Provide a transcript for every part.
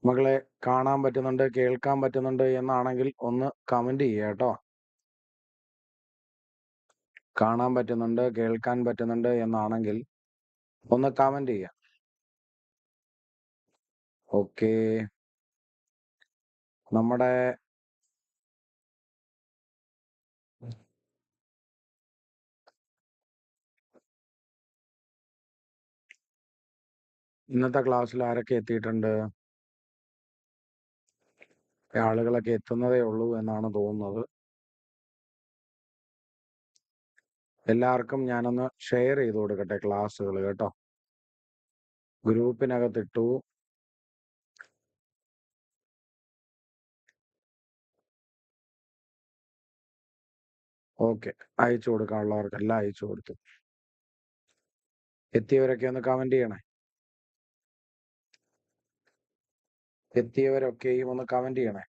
മകളെ കാണാൻ പറ്റുന്നുണ്ട്, കേൾക്കാൻ പറ്റുന്നുണ്ട് എന്നാണെങ്കിൽ ഒന്ന് കമന്റ് ചെയ്യുക കേട്ടോ. കാണാൻ പറ്റുന്നുണ്ട്, കേൾക്കാൻ പറ്റുന്നുണ്ട് എന്നാണെങ്കിൽ ഒന്ന് കമന്റ് ചെയ്യാം. ഓക്കേ. നമ്മുടെ ഇന്നത്തെ ക്ലാസ്സിൽ ആരൊക്കെ എത്തിയിട്ടുണ്ട്? ആളുകളൊക്കെ എത്തുന്നതേ ഉള്ളൂ എന്നാണ് തോന്നുന്നത്. എല്ലാവർക്കും ഞാനൊന്ന് ഷെയർ ചെയ്ത് കൊടുക്കട്ടെ ക്ലാസ്സുകൾ കേട്ടോ. ഗ്രൂപ്പിനകത്തിട്ടു. ഓക്കെ, അയച്ചു കൊടുക്കാനുള്ളവർക്കെല്ലാം അയച്ചു കൊടുത്തു. എത്തിയവരൊക്കെ ഒന്ന് കമന്റ് ചെയ്യണേ. എത്തിയവരൊക്കെയും ഒന്ന് കമന്റ് ചെയ്യണേ.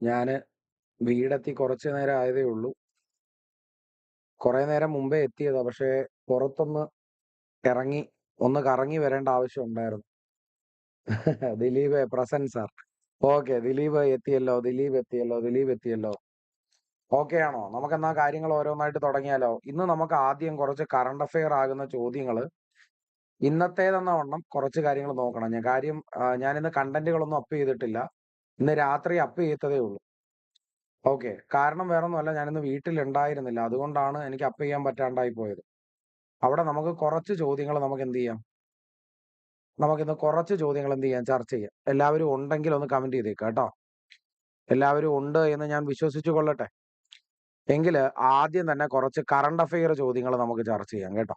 ഞാന് വീടെത്തി കുറച്ചു നേരം ആയതേ ഉള്ളൂ. കുറെ നേരം മുമ്പേ എത്തിയതാ, പക്ഷെ പുറത്തൊന്ന് ഇറങ്ങി ഒന്ന് കറങ്ങി വരേണ്ട ആവശ്യം ഉണ്ടായിരുന്നു. Dileep present sir. Okay, Dileep എത്തിയല്ലോ, ദിലീപ് എത്തിയല്ലോ, ദിലീപ് എത്തിയല്ലോ. ഓക്കെ ആണോ? നമുക്ക് എന്നാ കാര്യങ്ങൾ ഓരോന്നായിട്ട് തുടങ്ങിയാലോ? ഇന്ന് നമുക്ക് ആദ്യം കുറച്ച് കറണ്ട് അഫെയർ ആകുന്ന ചോദ്യങ്ങൾ ഇന്നത്തേതെന്ന വണ്ണം കുറച്ച് കാര്യങ്ങൾ നോക്കണം. ഞാനിന്ന് കണ്ടന്റുകളൊന്നും അപ്പ് ചെയ്തിട്ടില്ല. ഇന്ന് രാത്രി അപ്പ് ചെയ്തതേ ഉള്ളൂ. ഓക്കെ, കാരണം വേറൊന്നുമല്ല, ഞാനിന്ന് വീട്ടിലുണ്ടായിരുന്നില്ല. അതുകൊണ്ടാണ് എനിക്ക് അപ്പ് ചെയ്യാൻ പറ്റാണ്ടായി പോയത്. അവിടെ നമുക്ക് കുറച്ച് ചോദ്യങ്ങൾ നമുക്ക് എന്ത് ചെയ്യാം, നമുക്കിന്ന് കുറച്ച് ചോദ്യങ്ങൾ എന്ത് ചെയ്യാം, ചർച്ച ചെയ്യാം. എല്ലാവരും ഉണ്ടെങ്കിൽ ഒന്ന് കമന്റ് ചെയ്തേക്കാം കേട്ടോ. എല്ലാവരും ഉണ്ട് എന്ന് ഞാൻ വിശ്വസിച്ചു കൊള്ളട്ടെ. എങ്കിൽ ആദ്യം തന്നെ കുറച്ച് കറണ്ട് അഫെയർ ചോദ്യങ്ങൾ നമുക്ക് ചർച്ച ചെയ്യാം കേട്ടോ.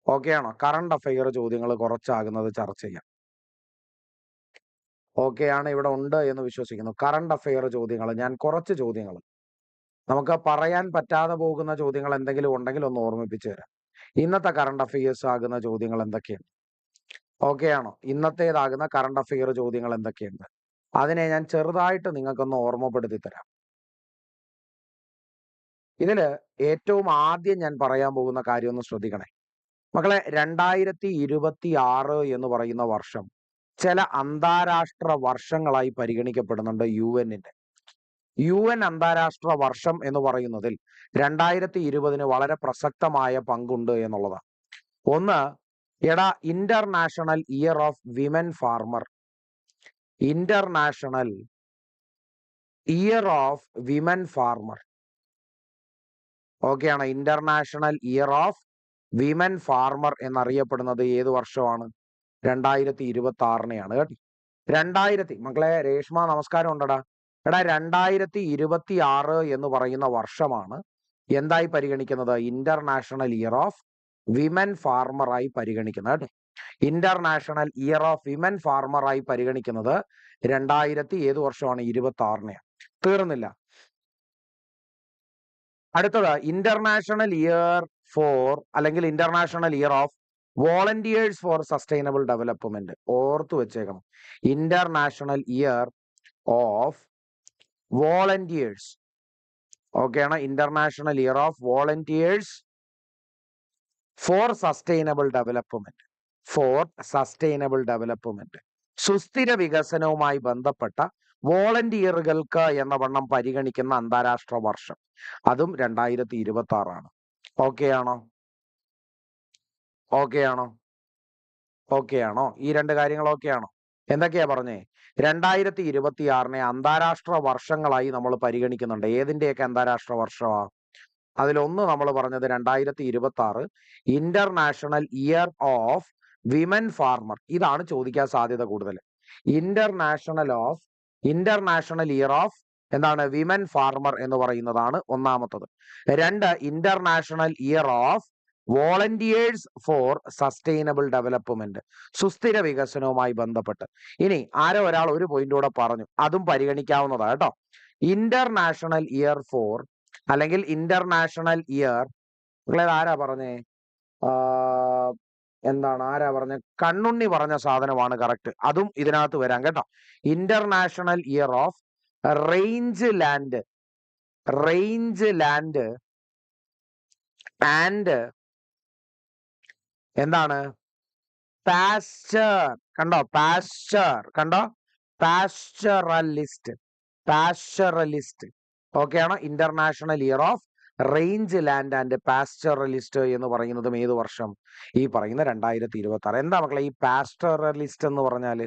ഓക്കെ ആണോ? കറണ്ട് അഫെയർ ചോദ്യങ്ങൾ കുറച്ചാകുന്നത് ചർച്ച ചെയ്യാം. ഓക്കെ ആണ്, ഇവിടെ ഉണ്ട് എന്ന് വിശ്വസിക്കുന്നു. കറണ്ട് അഫെയർ ചോദ്യങ്ങൾ, ഞാൻ കുറച്ച് ചോദ്യങ്ങൾ, നമുക്ക് പറയാൻ പറ്റാതെ പോകുന്ന ചോദ്യങ്ങൾ എന്തെങ്കിലും ഉണ്ടെങ്കിൽ ഒന്ന് ഓർമ്മിപ്പിച്ചു തരാം. ഇന്നത്തെ കറണ്ട് അഫെയേഴ്സ് ആകുന്ന ചോദ്യങ്ങൾ എന്തൊക്കെയാണ്? ഓക്കെ ആണോ? ഇന്നത്തേതാകുന്ന കറണ്ട് അഫെയർ ചോദ്യങ്ങൾ എന്തൊക്കെയുണ്ട്? അതിനെ ഞാൻ ചെറുതായിട്ട് നിങ്ങൾക്കൊന്ന് ഓർമ്മപ്പെടുത്തി തരാം. ഇതില് ഏറ്റവും ആദ്യം ഞാൻ പറയാൻ പോകുന്ന കാര്യം ഒന്ന് ശ്രദ്ധിക്കണേ മക്കളെ. 2026 എന്ന് പറയുന്ന വർഷം ചില അന്താരാഷ്ട്ര വർഷങ്ങളായി പരിഗണിക്കപ്പെടുന്നുണ്ട് UN-ന്റെ. UN അന്താരാഷ്ട്ര വർഷം എന്ന് പറയുന്നതിൽ 2020 വളരെ പ്രസക്തമായ പങ്കുണ്ട് എന്നുള്ളതാണ്. ഒന്ന്, International Year of Women Farmer. International Year of Women Farmer. ഓക്കെയാണ്. International Year of Women Farmer എന്നറിയപ്പെടുന്നത് ഏത് വർഷമാണ്? 2026-നെയാണ് കേട്ടോ. മക്കളെ രേഷ്മ നമസ്കാരം ഉണ്ടടാ. 2026 എന്ന് പറയുന്ന വർഷമാണ് എന്തായി പരിഗണിക്കുന്നത്? ഇന്റർനാഷണൽ ഇയർ ഓഫ് വിമൻ ഫാർമറായി പരിഗണിക്കുന്നത് കേട്ടോ. ഇന്റർനാഷണൽ ഇയർ ഓഫ് വിമൻ ഫാർമറായി പരിഗണിക്കുന്നത് ഏത് വർഷമാണ്? 26-നെയാണ്. തീർന്നില്ല. അടുത്തത് ഇന്റർനാഷണൽ ഇയർ ഫോർ അല്ലെങ്കിൽ international Year of Volunteers for Sustainable development. ഓർത്തു വെച്ചേക്കണം, ഇന്റർനാഷണൽ ഇയർ ഓഫ് വോളണ്ടിയേഴ്സ്. ഓക്കെയാണ്. International Year of Volunteers for Sustainable development. Four Sustainable development. സുസ്ഥിര വികസനവുമായി ബന്ധപ്പെട്ട വോളണ്ടിയറുകൾക്ക് എന്ന വണ്ണം പരിഗണിക്കുന്ന അന്താരാഷ്ട്ര വർഷം, അതും 2026 ആണ്. ഓക്കെ ആണോ? ഓക്കെ ആണോ? ഓക്കെ ആണോ? ഈ രണ്ട് കാര്യങ്ങൾ ഓക്കെ ആണോ? എന്തൊക്കെയാ പറഞ്ഞേ? 2026-നെ അന്താരാഷ്ട്ര വർഷങ്ങളായി നമ്മൾ പരിഗണിക്കുന്നുണ്ട്. ഏതിന്റെയൊക്കെ അന്താരാഷ്ട്ര വർഷമാ? അതിലൊന്ന് നമ്മൾ പറഞ്ഞത് 2026 International Year of Women farmer. ഇതാണ് ചോദിക്കാൻ സാധ്യത കൂടുതൽ. ഇന്റർനാഷണൽ ഇയർ ഓഫ് എന്താണ്? വിമൻ ഫാർമർ എന്ന് പറയുന്നതാണ് ഒന്നാമത്തത്. രണ്ട്, international Year of Volunteers for Sustainable development, സുസ്ഥിര വികസനവുമായി ബന്ധപ്പെട്ട്. ഇനി ആരോ ഒരാൾ ഒരു പോയിന്റ് കൂടെ പറഞ്ഞു, അതും പരിഗണിക്കാവുന്നതാണ് കേട്ടോ. ഇന്റർനാഷണൽ ഇയർ ഫോർ അല്ലെങ്കിൽ ഇന്റർനാഷണൽ ഇയർ, ആരാ പറഞ്ഞേ? ആരാ പറഞ്ഞ? കണ്ണുണ്ണി പറഞ്ഞ സാധനമാണ് കറക്റ്റ്. അതും ഇതിനകത്ത് വരാം കേട്ടോ. International Year of Range land and എന്താണ്? പാസ്ചർ കണ്ടോ, പാസ്ചർ കണ്ടോ, പാസ്ചറലിസ്റ്റ്, പാസ്ചറലിസ്റ്റ്. ഓക്കെ ആണോ? International Year of Range land and Pastoralist എന്ന് പറയുന്നതും ഏത് വർഷം? ഈ പറയുന്ന 2026. എന്താ മക്കളെ ഈ പാസ്ചറലിസ്റ്റ് എന്ന് പറഞ്ഞാല്?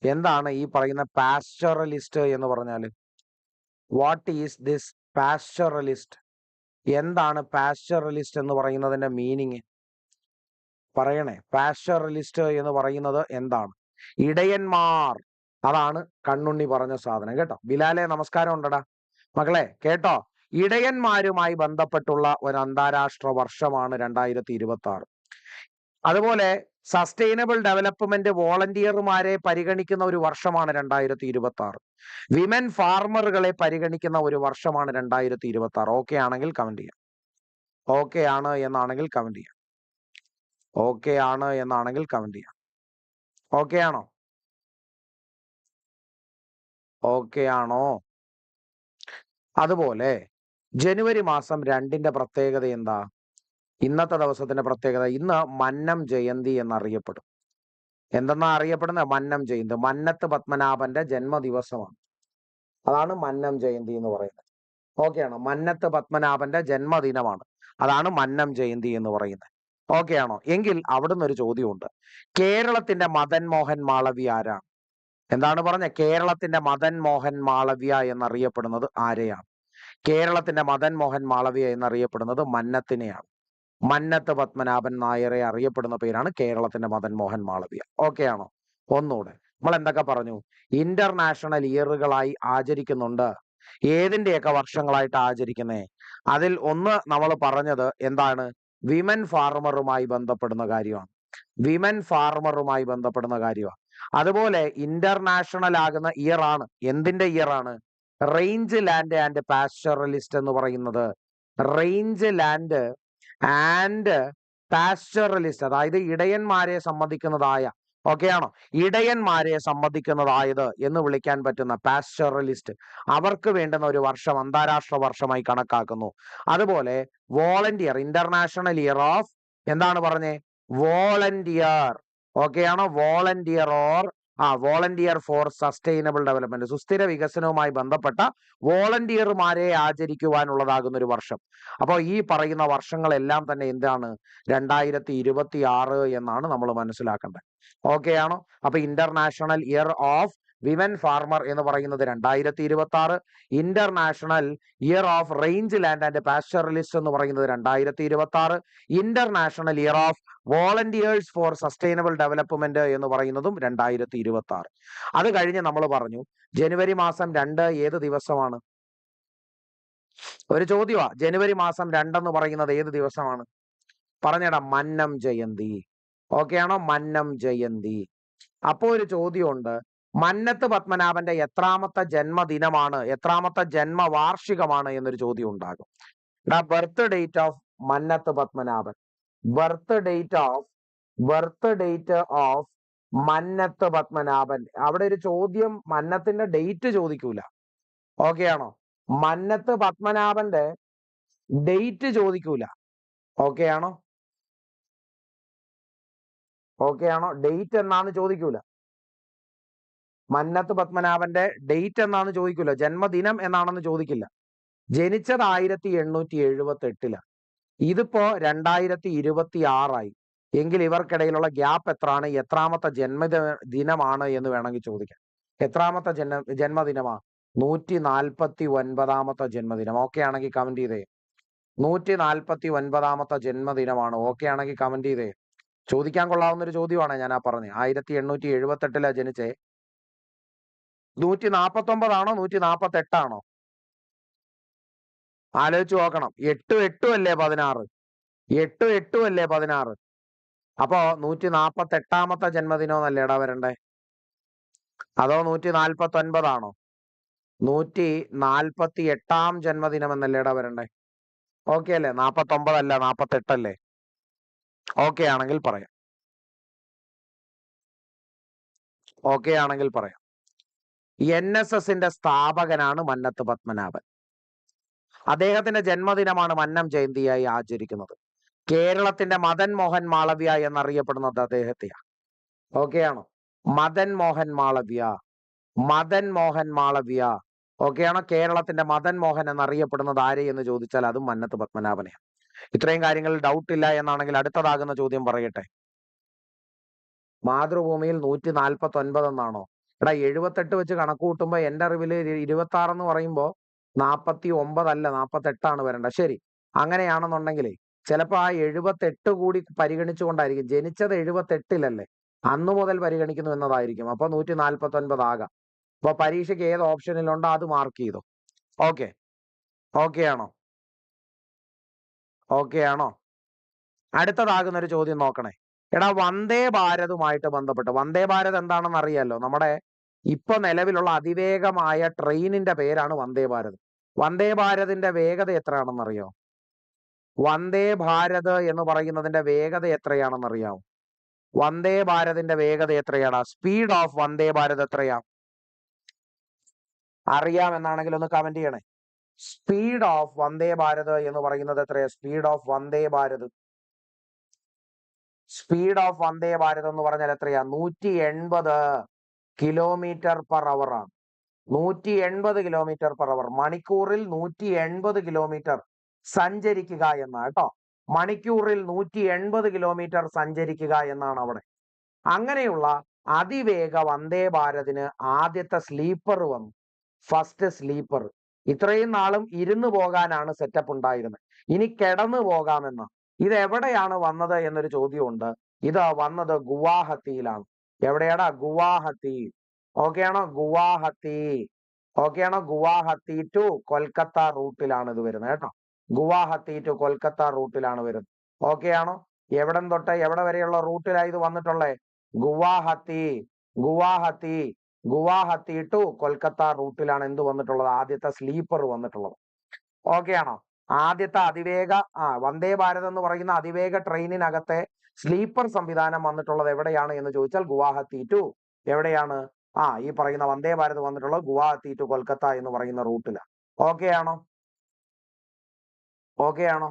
എന്താണ് ഈ പറയുന്ന പാസ്ചറലിസ്റ്റ് എന്ന് പറഞ്ഞാല്? What is this pastoralist? എന്താണ് പാസ്ചറലിസ്റ്റ് എന്ന് പറയുന്നതിന്റെ മീനിങ്? പറയണേ. പാസ്ചറലിസ്റ്റ് എന്ന് പറയുന്നത് എന്താണ്? ഇടയന്മാർ, അതാണ് കണ്ണുണ്ണി പറഞ്ഞ സാധനം കേട്ടോ. ബിലാലെ നമസ്കാരം ഉണ്ടടാ. മക്കളെ കേട്ടോ, ഇടയന്മാരുമായി ബന്ധപ്പെട്ടുള്ള ഒരു അന്താരാഷ്ട്ര വർഷമാണ് 2026. അതുപോലെ സസ്റ്റൈനബിൾ ഡെവലപ്മെന്റ് വോളണ്ടിയർമാരെ പരിഗണിക്കുന്ന ഒരു വർഷമാണ് 2026. വിമൻ ഫാർമറുകളെ പരിഗണിക്കുന്ന ഒരു വർഷമാണ് 2026. ഓക്കെ ആണെങ്കിൽ കമന്റ് ചെയ്യാം. ഓക്കെ ആണ് എന്നാണെങ്കിൽ കമന്റ് ചെയ്യാം. ഓക്കെ ആണ് എന്നാണെങ്കിൽ കമന്റ് ചെയ്യാം. ഓക്കെ ആണോ? ഓക്കെ ആണോ? അതുപോലെ ജനുവരി മാസം 2 പ്രത്യേകത എന്താ? ഇന്നത്തെ ദിവസത്തിന്റെ പ്രത്യേകത, ഇന്ന് മന്നം ജയന്തി എന്നറിയപ്പെടും. എന്തെന്നാ അറിയപ്പെടുന്നത്? മന്നം ജയന്തി. മന്നത്ത് പത്മനാഭന്റെ ജന്മദിവസമാണ്. അതാണ് മന്നം ജയന്തി എന്ന് പറയുന്നത്. ഓക്കെ ആണോ? മന്നത്ത് പത്മനാഭന്റെ ജന്മദിനമാണ്. അതാണ് മന്നം ജയന്തി എന്ന് പറയുന്നത്. ഓക്കെ ആണോ? എങ്കിൽ അവിടുന്ന് ഒരു ചോദ്യമുണ്ട്. കേരളത്തിന്റെ മദൻ മോഹൻ മാളവ്യ ആരാണ്? എന്താണ് പറഞ്ഞത്? കേരളത്തിന്റെ മദൻ മോഹൻ മാളവ്യ എന്നറിയപ്പെടുന്നത് ആരെയാണ്? കേരളത്തിന്റെ മദൻ മോഹൻ മാളവ്യ എന്നറിയപ്പെടുന്നത് മന്നത്തിനെയാണ്. മന്നത്ത് പത്മനാഭൻ നായരെ അറിയപ്പെടുന്ന പേരാണ് കേരളത്തിന്റെ മദൻ മോഹൻ മാളവ്യ. ഓക്കെ ആണോ? ഒന്നുകൂടെ നമ്മൾ എന്തൊക്കെ പറഞ്ഞു? ഇന്റർനാഷണൽ ഇയറുകളായി ആചരിക്കുന്നുണ്ട്. ഏതിന്റെയൊക്കെ വർഷങ്ങളായിട്ട് ആചരിക്കുന്നേ? അതിൽ ഒന്ന് നമ്മൾ പറഞ്ഞത് എന്താണ്? വിമൻ ഫാർമറുമായി ബന്ധപ്പെടുന്ന കാര്യമാണ്. വിമൻ ഫാർമറുമായി ബന്ധപ്പെടുന്ന കാര്യമാണ്. അതുപോലെ ഇന്റർനാഷണൽ ആകുന്ന ഇയർ ആണ്. എന്തിന്റെ ഇയർ ആണ്? റേഞ്ച് ലാൻഡ് ആൻഡ് പാസ്ചറലിസ്റ്റ് എന്ന് പറയുന്നത്. റേഞ്ച് ലാൻഡ് ആൻഡ് പാസ്ചറലിസ്റ്റ്, അതായത് ഇടയന്മാരെ സംബന്ധിക്കുന്നതായ, ഓക്കെ ആണോ? ഇടയന്മാരെ സംബന്ധിക്കുന്നതായത് എന്ന് വിളിക്കാൻ പറ്റുന്ന പാസ്ചറലിസ്റ്റ്, അവർക്ക് വേണ്ടുന്ന ഒരു വർഷം അന്താരാഷ്ട്ര വർഷമായി കണക്കാക്കുന്നു. അതുപോലെ വോളണ്ടിയർ, ഇന്റർനാഷണൽ ഇയർ ഓഫ് എന്താണ് പറഞ്ഞേ? വോളണ്ടിയർ. ഓക്കെ ആണോ? Volunteer or volunteer four Sustainable development, സുസ്ഥിര വികസനവുമായി ബന്ധപ്പെട്ട വോളണ്ടിയർമാരെ ആചരിക്കുവാനുള്ളതാകുന്ന ഒരു വർഷം. അപ്പോൾ ഈ പറയുന്ന വർഷങ്ങളെല്ലാം തന്നെ എന്താണ്? 2026 എന്നാണ് നമ്മൾ മനസ്സിലാക്കേണ്ടത്. ഓക്കെ ആണോ? അപ്പൊ International Year of Women Farmer എന്ന് പറയുന്നത് 2026, International Year of Range land and Pastoralist എന്ന് പറയുന്നത് 2026, International Year of Volunteers for Sustainable Development എന്ന് പറയുന്നതും 2026. അത് കഴിഞ്ഞ് നമ്മൾ പറഞ്ഞു ജനുവരി മാസം 2 ഏത് ദിവസമാണ്? ഒരു ചോദ്യമാ. ജനുവരി മാസം 2 എന്ന് പറയുന്നത് ഏത് ദിവസമാണ്? പറഞ്ഞേടാ. മന്നം ജയന്തി. ഓക്കെ ആണോ? മന്നം ജയന്തി. അപ്പോ ഒരു ചോദ്യമുണ്ട്. മന്നത്ത് പത്മനാഭന്റെ എത്രാമത്തെ ജന്മദിനമാണ്, എത്രാമത്തെ ജന്മവാർഷികമാണ് എന്നൊരു ചോദ്യം ഉണ്ടാകും. Birth date of Mannath Padmanabhan. Birth date of Mannath Padmanabhan. അവിടെ ഒരു ചോദ്യം, മന്നത്തിന്റെ ഡേറ്റ് ചോദിക്കൂല. ഓക്കെ ആണോ? മന്നത്ത് പത്മനാഭന്റെ ഡേറ്റ് ചോദിക്കൂല. ഓക്കെ ആണോ? ഓക്കെ ആണോ? ഡേറ്റ് എന്നാന്ന് ചോദിക്കൂല. മന്നത്ത് പത്മനാഭന്റെ ഡേറ്റ് എന്നാന്ന് ചോദിക്കൂല. ജന്മദിനം എന്നാണെന്ന് ചോദിക്കില്ല. ജനിച്ചത് 1878. ഇതിപ്പോ 2026 എങ്കിൽ ഇവർക്കിടയിലുള്ള ഗ്യാപ്പ് എത്രയാണ്? എത്രാമത്തെ ജന്മദിനമാണ് എന്ന് വേണമെങ്കിൽ ചോദിക്കാം. എത്രാമത്തെ ജന്മദിനമാ? 149ാമത്തെ ജന്മദിനം. ഓക്കെ ആണെങ്കിൽ കമന്റ് ചെയ്തേ. 149ാമത്തെ ജന്മദിനമാണ്. ഓക്കെ ആണെങ്കിൽ കമന്റ് ചെയ്തേ. ചോദിക്കാൻ കൊള്ളാവുന്ന ഒരു ചോദ്യമാണ് ഞാൻ പറഞ്ഞത്. 1878 ജനിച്ചേ. 149 ആണോ 148 ആണോ? ആലോചിച്ച് നോക്കണം. 8 അല്ലേ 16? 8 അല്ലേ 16? അപ്പോ 148ാമത്തെ ജന്മദിനം എന്നല്ലേടാ വരണ്ടേ? അതോ 149 ആണോ? 148ാം ജന്മദിനം എന്നല്ലേടാ വരണ്ടേ? ഓക്കെ അല്ലേ? 49 അല്ല 48 അല്ലേ? ഓക്കെ ആണെങ്കിൽ പറയാം. ഓക്കെ ആണെങ്കിൽ പറയാം. NSSന്റെ സ്ഥാപകനാണ് മന്നത്ത് പത്മനാഭൻ. അദ്ദേഹത്തിന്റെ ജന്മദിനമാണ് മന്നം ജയന്തിയായി ആചരിക്കുന്നത്. കേരളത്തിന്റെ മദൻ മോഹൻ മാളവ്യ എന്നറിയപ്പെടുന്നത് അദ്ദേഹത്തെയാണ്. ഓക്കെ ആണോ? മദൻ മോഹൻ മാളവ്യ, മദൻ മോഹൻ മാളവ്യ. ഓക്കെ ആണോ? കേരളത്തിന്റെ മദൻ മോഹൻ എന്നറിയപ്പെടുന്നത് ആരെ എന്ന് ചോദിച്ചാൽ അതും മന്നത്ത് പത്മനാഭനെയാണ്. ഇത്രയും കാര്യങ്ങളിൽ ഡൗട്ട് ഇല്ല എന്നാണെങ്കിൽ അടുത്തതാകുന്ന ചോദ്യം പറയട്ടെ. മാതൃഭൂമിയിൽ 149 എന്നാണോ? എടാ 78 വെച്ച് കണക്ക് കൂട്ടുമ്പോ എന്റെ അറിവില് 26 എന്ന് പറയുമ്പോ 49 അല്ല 48 വരേണ്ടത്. ശരി, അങ്ങനെയാണെന്നുണ്ടെങ്കിലേ ചിലപ്പോ ആ 78 കൂടി പരിഗണിച്ചുകൊണ്ടായിരിക്കും. ജനിച്ചത് 78-ലല്ലേ, അന്നു മുതൽ പരിഗണിക്കുന്നു എന്നതായിരിക്കും. അപ്പൊ 149 ആകാം. അപ്പൊ പരീക്ഷയ്ക്ക് ഏത് ഓപ്ഷനിലുണ്ടോ അത് മാർക്ക് ചെയ്തോ. ഓക്കെ, ഓക്കെ ആണോ? ഓക്കെ ആണോ? അടുത്തതാകുന്ന ഒരു ചോദ്യം നോക്കണേ. എടാ വന്ദേ ഭാരതുമായിട്ട് ബന്ധപ്പെട്ട്, വന്ദേ ഭാരത് എന്താണെന്ന് അറിയാലോ, നമ്മുടെ ഇപ്പൊ നിലവിലുള്ള അതിവേഗമായ ട്രെയിനിന്റെ പേരാണ് വന്ദേ ഭാരത്. വന്ദേ ഭാരതിന്റെ വേഗത എത്രയാണെന്ന് അറിയോ? വന്ദേ ഭാരത് എന്ന് പറയുന്നതിന്റെ വേഗത എത്രയാണെന്ന് അറിയാമോ? വന്ദേ ഭാരതിന്റെ വേഗത എത്രയാണ്? സ്പീഡ് ഓഫ് വന്ദേ ഭാരത് എത്രയാ? അറിയാമെന്നാണെങ്കിൽ ഒന്ന് കമന്റ് ചെയ്യണേ. സ്പീഡ് ഓഫ് വന്ദേ ഭാരത് എന്ന് പറയുന്നത് എത്രയാ? Speed of Vande Bharat, speed of Vande Bharat എന്ന് പറഞ്ഞാൽ എത്രയാ? 180 കിലോമീറ്റർ പെർ അവർ ആണ്. 180 കിലോമീറ്റർ പെർ അവർ, മണിക്കൂറിൽ 180 കിലോമീറ്റർ സഞ്ചരിക്കുക എന്നാണ് കേട്ടോ. മണിക്കൂറിൽ 180 കിലോമീറ്റർ സഞ്ചരിക്കുക എന്നാണ് അവിടെ. അങ്ങനെയുള്ള അതിവേഗ വന്ദേ ഭാരതിന് ആദ്യത്തെ സ്ലീപ്പർ വന്നു, ഫസ്റ്റ് സ്ലീപ്പർ. ഇത്രയും നാളും ഇരുന്ന് പോകാനാണ് സെറ്റപ്പ് ഉണ്ടായിരുന്നത്, ഇനി കിടന്നു പോകാമെന്ന്. ഇത് എവിടെയാണ് വന്നത് എന്നൊരു ചോദ്യമുണ്ട്. ഇത് വന്നത് ഗുവാഹത്തിയിലാണ്. എവിടെയാടാ? ഗുവാഹത്തി. ഓക്കെ ആണോ? ഗുവാഹത്തി. ഓക്കെ ആണോ? ഗുവാഹത്തി ടു കൊൽക്കത്ത റൂട്ടിലാണ് ഇത് വരുന്നത് കേട്ടോ. ഗുവാഹത്തി ടു കൊൽക്കത്ത റൂട്ടിലാണ് വരുന്നത്. ഓക്കെ ആണോ? എവിടം തൊട്ട് എവിടെ വരെയുള്ള റൂട്ടിലാണ് ഇത് വന്നിട്ടുള്ളത്? ഗുവാഹത്തി, ഗുവാഹത്തി, ഗുവാഹത്തി ടു കൊൽക്കത്ത റൂട്ടിലാണ് എന്ത് വന്നിട്ടുള്ളത്? ആദ്യത്തെ സ്ലീപ്പർ വന്നിട്ടുള്ളത്. ഓക്കെ ആണോ? ആദ്യത്തെ അതിവേഗ വന്ദേ ഭാരത് എന്ന് പറയുന്ന അതിവേഗ ട്രെയിനിനകത്തെ സ്ലീപ്പർ സംവിധാനം വന്നിട്ടുള്ളത് എവിടെയാണ് എന്ന് ചോദിച്ചാൽ ഗുവാഹത്തി ടു എവിടെയാണ്? ഈ പറയുന്ന വന്ദേ ഭാരത് വന്നിട്ടുള്ളത് ഗുവാഹത്തി ടു കൊൽക്കത്ത എന്ന് പറയുന്ന റൂട്ടിലാണ്. ഓക്കെ ആണോ? ഓക്കെ ആണോ?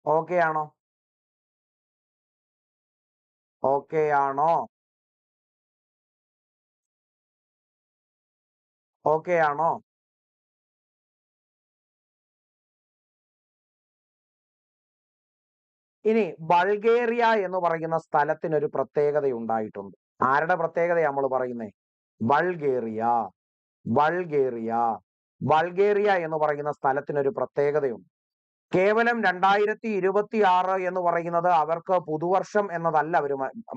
ഓക്കെ ആണോ? ഓക്കെ ആണോ? ഓക്കെ ആണോ? ഇനി ബൾഗേറിയ എന്ന് പറയുന്ന സ്ഥലത്തിനൊരു പ്രത്യേകത ഉണ്ടായിട്ടുണ്ട്. ആരുടെ പ്രത്യേകതയാണ് നമ്മൾ പറയുന്നത്? ബൾഗേറിയ, ബൾഗേറിയ, ബൾഗേറിയ എന്ന് പറയുന്ന സ്ഥലത്തിനൊരു പ്രത്യേകതയുണ്ട്. കേവലം 2026 എന്ന് പറയുന്നത് അവർക്ക് പുതുവർഷം എന്നതല്ല അവർ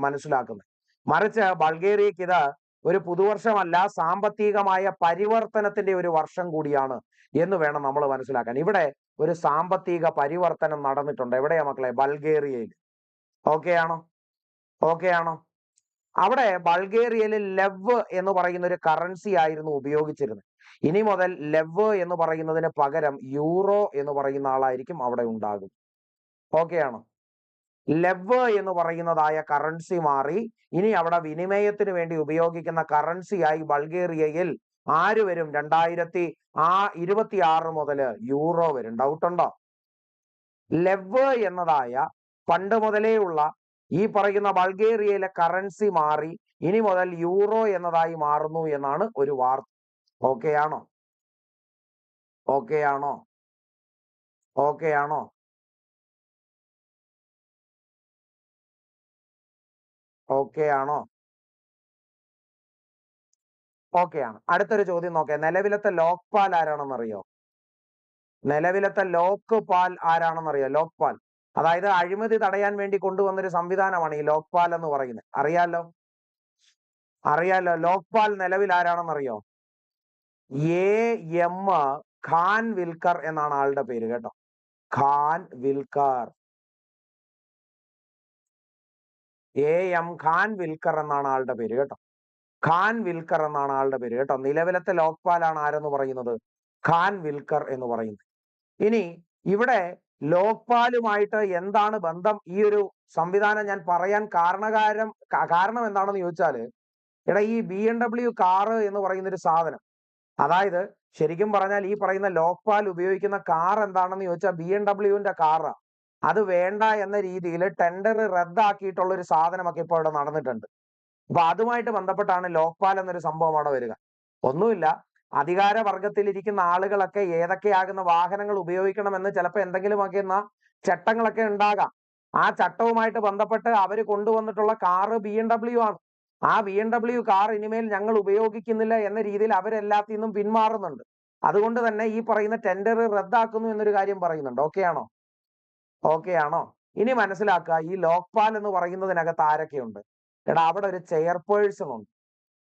മനസ്സിലാക്കുന്നത്. മറിച്ച് ബൾഗേറിയക്ക് ഇത് ഒരു പുതുവർഷമല്ല, സാമ്പത്തികമായ പരിവർത്തനത്തിന്റെ ഒരു വർഷം കൂടിയാണ് എന്ന് വേണം നമ്മൾ മനസ്സിലാക്കാൻ. ഇവിടെ ഒരു സാമ്പത്തിക പരിവർത്തനം നടന്നിട്ടുണ്ട്. എവിടെയാ മക്കളെ? ബൾഗേറിയയിൽ. ഓക്കെ ആണോ? ഓക്കെ ആണോ? അവിടെ ബൾഗേറിയയിൽ ലെവ് എന്ന് പറയുന്ന ഒരു കറൻസി ആയിരുന്നു ഉപയോഗിച്ചിരുന്നത്. ഇനി മുതൽ ലെവ് എന്ന് പറയുന്നതിന് പകരം യൂറോ എന്ന് പറയുന്ന ആളായിരിക്കും അവിടെ ഉണ്ടാകും. ഓക്കെ ആണോ? ലെവ് എന്ന് പറയുന്നതായ കറൻസി മാറി ഇനി അവിടെ വിനിമയത്തിന് വേണ്ടി ഉപയോഗിക്കുന്ന കറൻസിയായി ബൾഗേറിയയിൽ ആര് വരും? 2026 മുതൽ യൂറോ വരും. ഡൗട്ട് ഉണ്ടോ? ലെവ് എന്നതായ പണ്ട് മുതലേ ഉള്ള ഈ പറയുന്ന ബൾഗേറിയയിലെ കറൻസി മാറി ഇനി മുതൽ യൂറോ എന്നതായി മാറുന്നു എന്നാണ് ഒരു വാർത്ത. ഓക്കെ ആണോ? ഓക്കെ ആണോ? ഓക്കെ ആണോ? ഓക്കെ ആണോ? ഓക്കെ ആണ്. അടുത്തൊരു ചോദ്യം നോക്കേ. നിലവിലത്തെ ലോക്പാൽ ആരാണെന്ന് അറിയോ? നിലവിലത്തെ ലോക്പാൽ ആരാണെന്ന് അറിയോ? ലോക്പാൽ അതായത് അഴിമതി തടയാൻ വേണ്ടി കൊണ്ടുവന്നൊരു സംവിധാനമാണ് ഈ ലോക്പാൽ എന്ന് പറയുന്നത്. അറിയാലോ? അറിയാലോ? ലോക്പാൽ നിലവിൽ ആരാണെന്ന് അറിയോ? എം ഖാൻ വിൽക്കർ എന്നാണ് ആളുടെ പേര് കേട്ടോ. ഖാൻ വിൽക്കർ, എം ഖാൻ വിൽക്കർ എന്നാണ് ആളുടെ പേര് കേട്ടോ. ഖാൻ വിൽക്കർ എന്നാണ് ആളുടെ പേര് കേട്ടോ. നിലവിലത്തെ ലോക്പാലാണ് ആരെന്ന് പറയുന്നത്? ഖാൻ വിൽക്കർ എന്ന് പറയുന്നത്. ഇനി ഇവിടെ ലോക്പാലുമായിട്ട് എന്താണ് ബന്ധം? ഈ ഒരു സംവിധാനം ഞാൻ പറയാൻ കാരണം എന്താണെന്ന് ചോദിച്ചാല്, എടാ ഈ BMW കാറ് എന്ന് പറയുന്ന ഒരു സാധനം, അതായത് ശരിക്കും പറഞ്ഞാൽ ഈ പറയുന്ന ലോക്പാൽ ഉപയോഗിക്കുന്ന കാർ എന്താണെന്ന് ചോദിച്ചാൽ BMW കാറാ. അത് വേണ്ട എന്ന രീതിയിൽ ടെൻഡർ റദ്ദാക്കിയിട്ടുള്ള ഒരു സാധനമൊക്കെ ഇപ്പോൾ ഇവിടെ നടന്നിട്ടുണ്ട്. അപ്പൊ അതുമായിട്ട് ബന്ധപ്പെട്ടാണ് ലോക്പാൽ എന്നൊരു സംഭവം അവിടെ വരിക. ഒന്നുമില്ല, അധികാര വർഗത്തിലിരിക്കുന്ന ആളുകളൊക്കെ ഏതൊക്കെയാകുന്ന വാഹനങ്ങൾ ഉപയോഗിക്കണമെന്ന് ചിലപ്പോൾ എന്തെങ്കിലുമൊക്കെ ചട്ടങ്ങളൊക്കെ ഉണ്ടാകാം. ആ ചട്ടവുമായിട്ട് ബന്ധപ്പെട്ട് അവർ കൊണ്ടുവന്നിട്ടുള്ള കാറ് BMW ആണ്. ആ BMW കാർ ഇനിമേൽ ഞങ്ങൾ ഉപയോഗിക്കുന്നില്ല എന്ന രീതിയിൽ അവരെല്ലാത്തിൽ നിന്നും പിന്മാറുന്നുണ്ട്. അതുകൊണ്ട് തന്നെ ഈ പറയുന്ന ടെൻഡർ റദ്ദാക്കുന്നു എന്നൊരു കാര്യം പറയുന്നുണ്ട്. ഓക്കെയാണോ? ഓക്കെയാണോ? ഇനി മനസ്സിലാക്കുക, ഈ ലോക്പാൽ എന്ന് പറയുന്നതിനകത്ത് ആരൊക്കെയുണ്ട്? എടാ, അവിടെ ഒരു ചെയർപേഴ്സൺ ഉണ്ട്.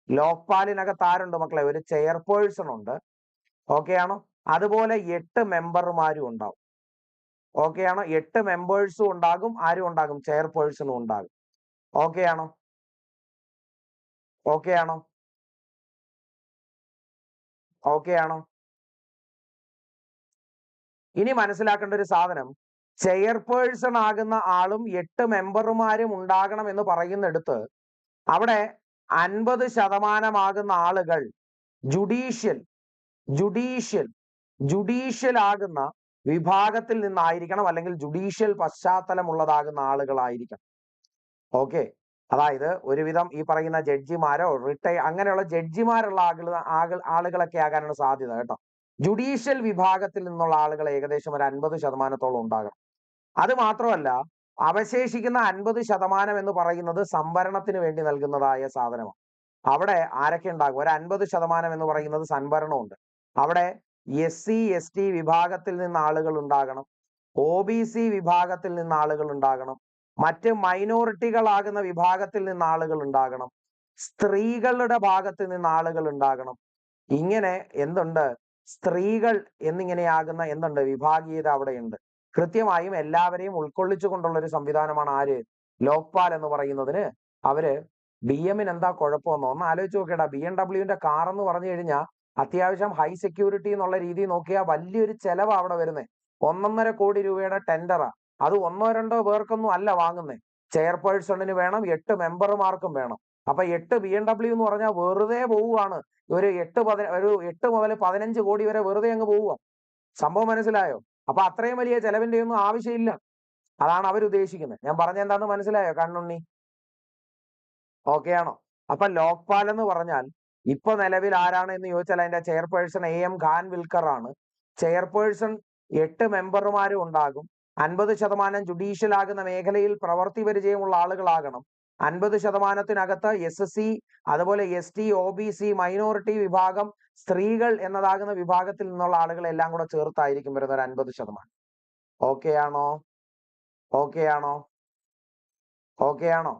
ലോക്പാലിനകത്ത് ആരുണ്ട് മക്കളെ? ഒരു ചെയർപേഴ്സൺ ഉണ്ട്. ഓക്കെയാണോ? അതുപോലെ 8 മെമ്പർമാരും ഉണ്ടാവും. ഓക്കെയാണോ? 8 മെമ്പേഴ്സും ഉണ്ടാകും. ആരും ഉണ്ടാകും? ചെയർപേഴ്സണും ഉണ്ടാകും. ഓക്കെയാണോ? ഓക്കെയാണോ? ഓക്കെയാണോ? ഇനി മനസ്സിലാക്കേണ്ട ഒരു സാധനം, ചെയർപേഴ്സൺ ആകുന്ന ആളും 8 മെമ്പർമാരും ഉണ്ടാകണം എന്ന് പറയുന്നിടത്ത് അവിടെ 50% ആളുകൾ ജുഡീഷ്യൽ ജുഡീഷ്യൽ ജുഡീഷ്യൽ ആകുന്ന വിഭാഗത്തിൽ നിന്നായിരിക്കണം, അല്ലെങ്കിൽ ജുഡീഷ്യൽ പശ്ചാത്തലമുള്ളതാകുന്ന ആളുകളായിരിക്കണം. ഓക്കെ, അതായത് ഒരുവിധം ഈ പറയുന്ന ജഡ്ജിമാരോ അങ്ങനെയുള്ള ജഡ്ജിമാരുള്ള ആളുകളൊക്കെ ആകാനാണ് സാധ്യത കേട്ടോ. ജുഡീഷ്യൽ വിഭാഗത്തിൽ നിന്നുള്ള ആളുകൾ ഏകദേശം ഒരു 50% ഉണ്ടാകണം. അത് മാത്രമല്ല, അവശേഷിക്കുന്ന 50% എന്ന് പറയുന്നത് സംവരണത്തിന് വേണ്ടി നൽകുന്നതായ സാധനമാണ്. അവിടെ ആരൊക്കെ ഉണ്ടാകും? ഒരു 50% എന്ന് പറയുന്നത് സംവരണമുണ്ട്. അവിടെ SC ST വിഭാഗത്തിൽ നിന്ന് ആളുകൾ ഉണ്ടാകണം, OBC വിഭാഗത്തിൽ നിന്ന് ആളുകൾ ഉണ്ടാകണം, മറ്റ് മൈനോറിറ്റികളാകുന്ന വിഭാഗത്തിൽ നിന്ന് ആളുകൾ ഉണ്ടാകണം, സ്ത്രീകളുടെ ഭാഗത്ത് നിന്ന് ആളുകൾ ഉണ്ടാകണം. ഇങ്ങനെ എന്തുണ്ട്? സ്ത്രീകൾ എന്നിങ്ങനെയാകുന്ന എന്തുണ്ട്? വിഭാഗീയത അവിടെയുണ്ട്. കൃത്യമായും എല്ലാവരെയും ഉൾക്കൊള്ളിച്ചുകൊണ്ടുള്ള ഒരു സംവിധാനമാണ് ആര്? ലോക്പാൽ എന്ന് പറയുന്നതിന്. അവര് BM-ന് എന്താ കുഴപ്പമെന്നോ ഒന്ന് ആലോചിച്ച് നോക്കിയടാ. BMW കാർ എന്ന് പറഞ്ഞു കഴിഞ്ഞാൽ അത്യാവശ്യം ഹൈ സെക്യൂരിറ്റി എന്നുള്ള രീതിയിൽ നോക്കിയാൽ വലിയൊരു ചെലവാ അവിടെ വരുന്നത്. 1.5 കോടി രൂപയുടെ ടെൻഡറാ. അത് 1-2 പേർക്കൊന്നും അല്ല വാങ്ങുന്നത്. ചെയർപേഴ്സണിന് വേണം, 8 മെമ്പർമാർക്കും വേണം. അപ്പൊ 8 BMW എന്ന് പറഞ്ഞാൽ വെറുതെ പോവുകയാണ്. ഒരു 8 മുതൽ 15 കോടി വരെ വെറുതെ അങ്ങ് പോവുക. സംഭവം മനസ്സിലായോ? അപ്പൊ അത്രയും വലിയ ചെലവിന്റെ ഒന്നും ആവശ്യമില്ല. അതാണ് അവർ ഉദ്ദേശിക്കുന്നത്. ഞാൻ പറഞ്ഞ എന്താന്ന് മനസ്സിലായോ കണ്ണുണ്ണി? ഓക്കെയാണോ? അപ്പൊ ലോക്പാൽ എന്ന് പറഞ്ഞാൽ ഇപ്പൊ നിലവിൽ ആരാണ് എന്ന് ചോദിച്ചാൽ അതിന്റെ ചെയർപേഴ്സൺ AM ഖാൻവിൽക്കർ ആണ്. ചെയർപേഴ്സൺ 8 മെമ്പർമാരും ഉണ്ടാകും. 50% ജുഡീഷ്യൽ ആകുന്ന മേഖലയിൽ പ്രവർത്തി പരിചയമുള്ള ആളുകളാകണം. 50%-നകത്ത് SC, അതുപോലെ ST, OBC, മൈനോറിറ്റി വിഭാഗം, സ്ത്രീകൾ എന്നതാകുന്ന വിഭാഗത്തിൽ നിന്നുള്ള ആളുകൾ എല്ലാം കൂടെ ചേർത്തായിരിക്കും വരുന്ന ഒരു 50%. ഓക്കെയാണോ? ഓക്കെയാണോ? ഓക്കെയാണോ?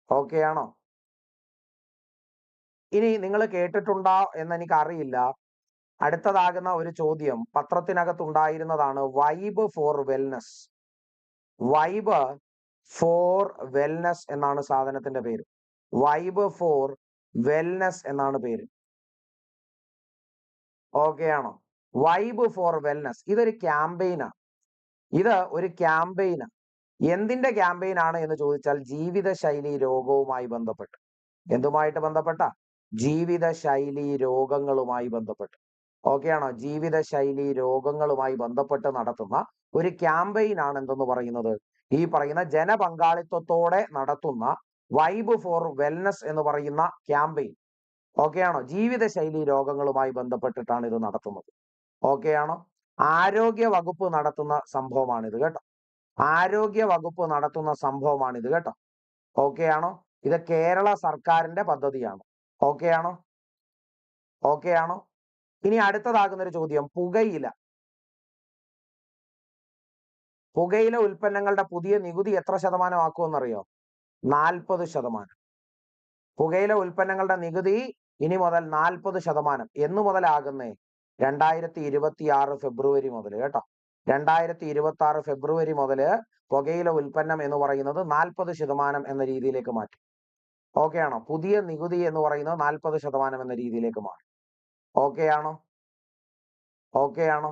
ഓക്കെയാണോ? ഇനി നിങ്ങൾ കേട്ടിട്ടുണ്ടോ എന്ന് എനിക്ക് അറിയില്ല. അടുത്തതാകുന്ന ഒരു ചോദ്യം പത്രത്തിനകത്ത് ഉണ്ടായിരുന്നതാണ്. Vibe for wellness. Vibe for wellness എന്നാണ് സാധനത്തിന്റെ പേര്. വൈബ് ഫോർ വെൽനസ് എന്നാണ് പേര്. ഓക്കെയാണോ? വൈബ് ഫോർ വെൽനസ് ഇതൊരു ക്യാമ്പയിനാണ്. ഇത് ഒരു ക്യാമ്പയിനാണ്. എന്തിന്റെ ക്യാമ്പയിൻ ആണ് എന്ന് ചോദിച്ചാൽ ജീവിതശൈലി രോഗവുമായി ബന്ധപ്പെട്ട്. എന്തുമായിട്ട് ബന്ധപ്പെട്ട? ജീവിതശൈലി രോഗങ്ങളുമായി ബന്ധപ്പെട്ട്. ഓക്കെയാണോ? ജീവിതശൈലി രോഗങ്ങളുമായി ബന്ധപ്പെട്ട് നടത്തുന്ന ഒരു ക്യാമ്പയിൻ ആണ് എന്തെന്ന് പറയുന്നത്, ഈ പറയുന്ന ജനപങ്കാളിത്തത്തോടെ നടത്തുന്ന വൈബ് ഫോർ വെൽനസ് എന്ന് പറയുന്ന ക്യാമ്പയിൻ. ഓക്കെയാണോ? ജീവിതശൈലി രോഗങ്ങളുമായി ബന്ധപ്പെട്ടിട്ടാണ് ഇത് നടത്തുന്നത്. ഓക്കെയാണോ? ആരോഗ്യ വകുപ്പ് നടത്തുന്ന സംഭവമാണിത് കേട്ടോ. ആരോഗ്യ വകുപ്പ് നടത്തുന്ന സംഭവമാണിത് കേട്ടോ. ഓക്കെയാണോ? ഇത് കേരള സർക്കാരിന്റെ പദ്ധതിയാണ്. ഓക്കെയാണോ? ഓക്കെയാണോ? ഇനി അടുത്തതാകുന്ന ഒരു ചോദ്യം, പുകയില ഉൽപ്പന്നങ്ങളുടെ പുതിയ നികുതി എത്ര ശതമാനം ആക്കുമെന്നറിയോ? 40%. പുകയില ഉൽപ്പന്നങ്ങളുടെ നികുതി ഇനി മുതൽ 40%. എന്ന് മുതലാകുന്നേ? 2026 ഫെബ്രുവരി മുതൽ കേട്ടോ. 2026 ഫെബ്രുവരി മുതൽ പുകയില ഉൽപ്പന്നം എന്ന് പറയുന്നത് 40% എന്ന രീതിയിലേക്ക് മാറ്റും. ഓക്കെയാണോ? പുതിയ നികുതി എന്ന് പറയുന്നത് 40% എന്ന രീതിയിലേക്ക് മാറും. ഓക്കെയാണോ? ഓക്കെയാണോ?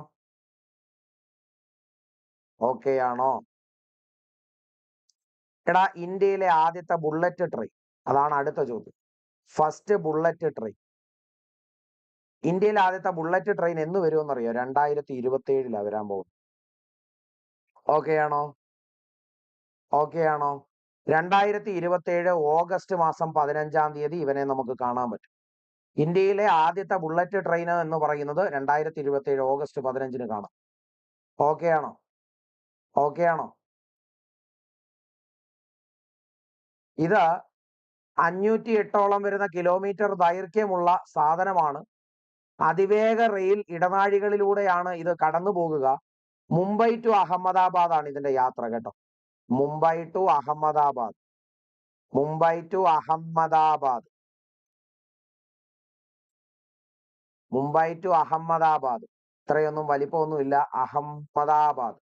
ഓക്കെയാണോ? എടാ, ഇന്ത്യയിലെ ആദ്യത്തെ ബുള്ളറ്റ് ട്രെയിൻ, അതാണ് അടുത്ത ചോദ്യം. ഫസ്റ്റ് ബുള്ളറ്റ് ട്രെയിൻ ഇന്ത്യയിലെ ആദ്യത്തെ ബുള്ളറ്റ് ട്രെയിൻ എന്ന് വരുമെന്നറിയോ? 2027 വരാൻ പോകും. ഓക്കെ ആണോ? ഓക്കെ ആണോ? 2027 ഓഗസ്റ്റ് മാസം 15 ഇവനെ നമുക്ക് കാണാൻ പറ്റും. ഇന്ത്യയിലെ ആദ്യത്തെ ബുള്ളറ്റ് ട്രെയിൻ എന്ന് പറയുന്നത് 2027 ഓഗസ്റ്റ് 15 കാണാം. ഓക്കെ ആണോ? ഓക്കെ ആണോ? ഇത് 508ഓളം വരുന്ന കിലോമീറ്റർ ദൈർഘ്യമുള്ള സാധനമാണ്. അതിവേഗ റെയിൽ ഇടനാഴികളിലൂടെയാണ് ഇത് കടന്നു പോകുക. മുംബൈ ടു അഹമ്മദാബാദ് ആണ് ഇതിന്റെ യാത്ര കേട്ടോ. Mumbai to Ahmedabad. Mumbai to Ahmedabad. Mumbai to Ahmedabad. ഇത്രയൊന്നും വലിപ്പമൊന്നുമില്ല. അഹമ്മദാബാദ്.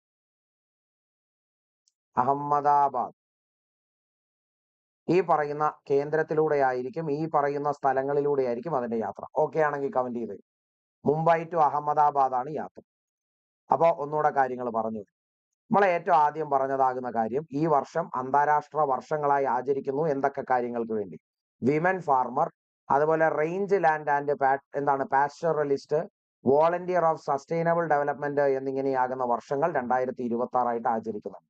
അഹമ്മദാബാദ്. ഈ പറയുന്ന കേന്ദ്രത്തിലൂടെ ആയിരിക്കും, ഈ പറയുന്ന സ്ഥലങ്ങളിലൂടെ ആയിരിക്കും അതിന്റെ യാത്ര. ഓക്കെ ആണെങ്കിൽ കമന്റ് ചെയ്ത്. മുംബൈ ടു അഹമ്മദാബാദ് ആണ് യാത്ര. അപ്പൊ ഒന്നുകൂടെ കാര്യങ്ങൾ പറഞ്ഞു. നമ്മളെ ഏറ്റവും ആദ്യം പറഞ്ഞതാകുന്ന കാര്യം, ഈ വർഷം അന്താരാഷ്ട്ര വർഷങ്ങളായി ആചരിക്കുന്നു. എന്തൊക്കെ കാര്യങ്ങൾക്ക് വേണ്ടി? വിമൻ ഫാർമർ, അതുപോലെ range land and pastoralist, volunteer of sustainable development എന്നിങ്ങനെയാകുന്ന വർഷങ്ങൾ 2026 ആചരിക്കുന്നുണ്ട്.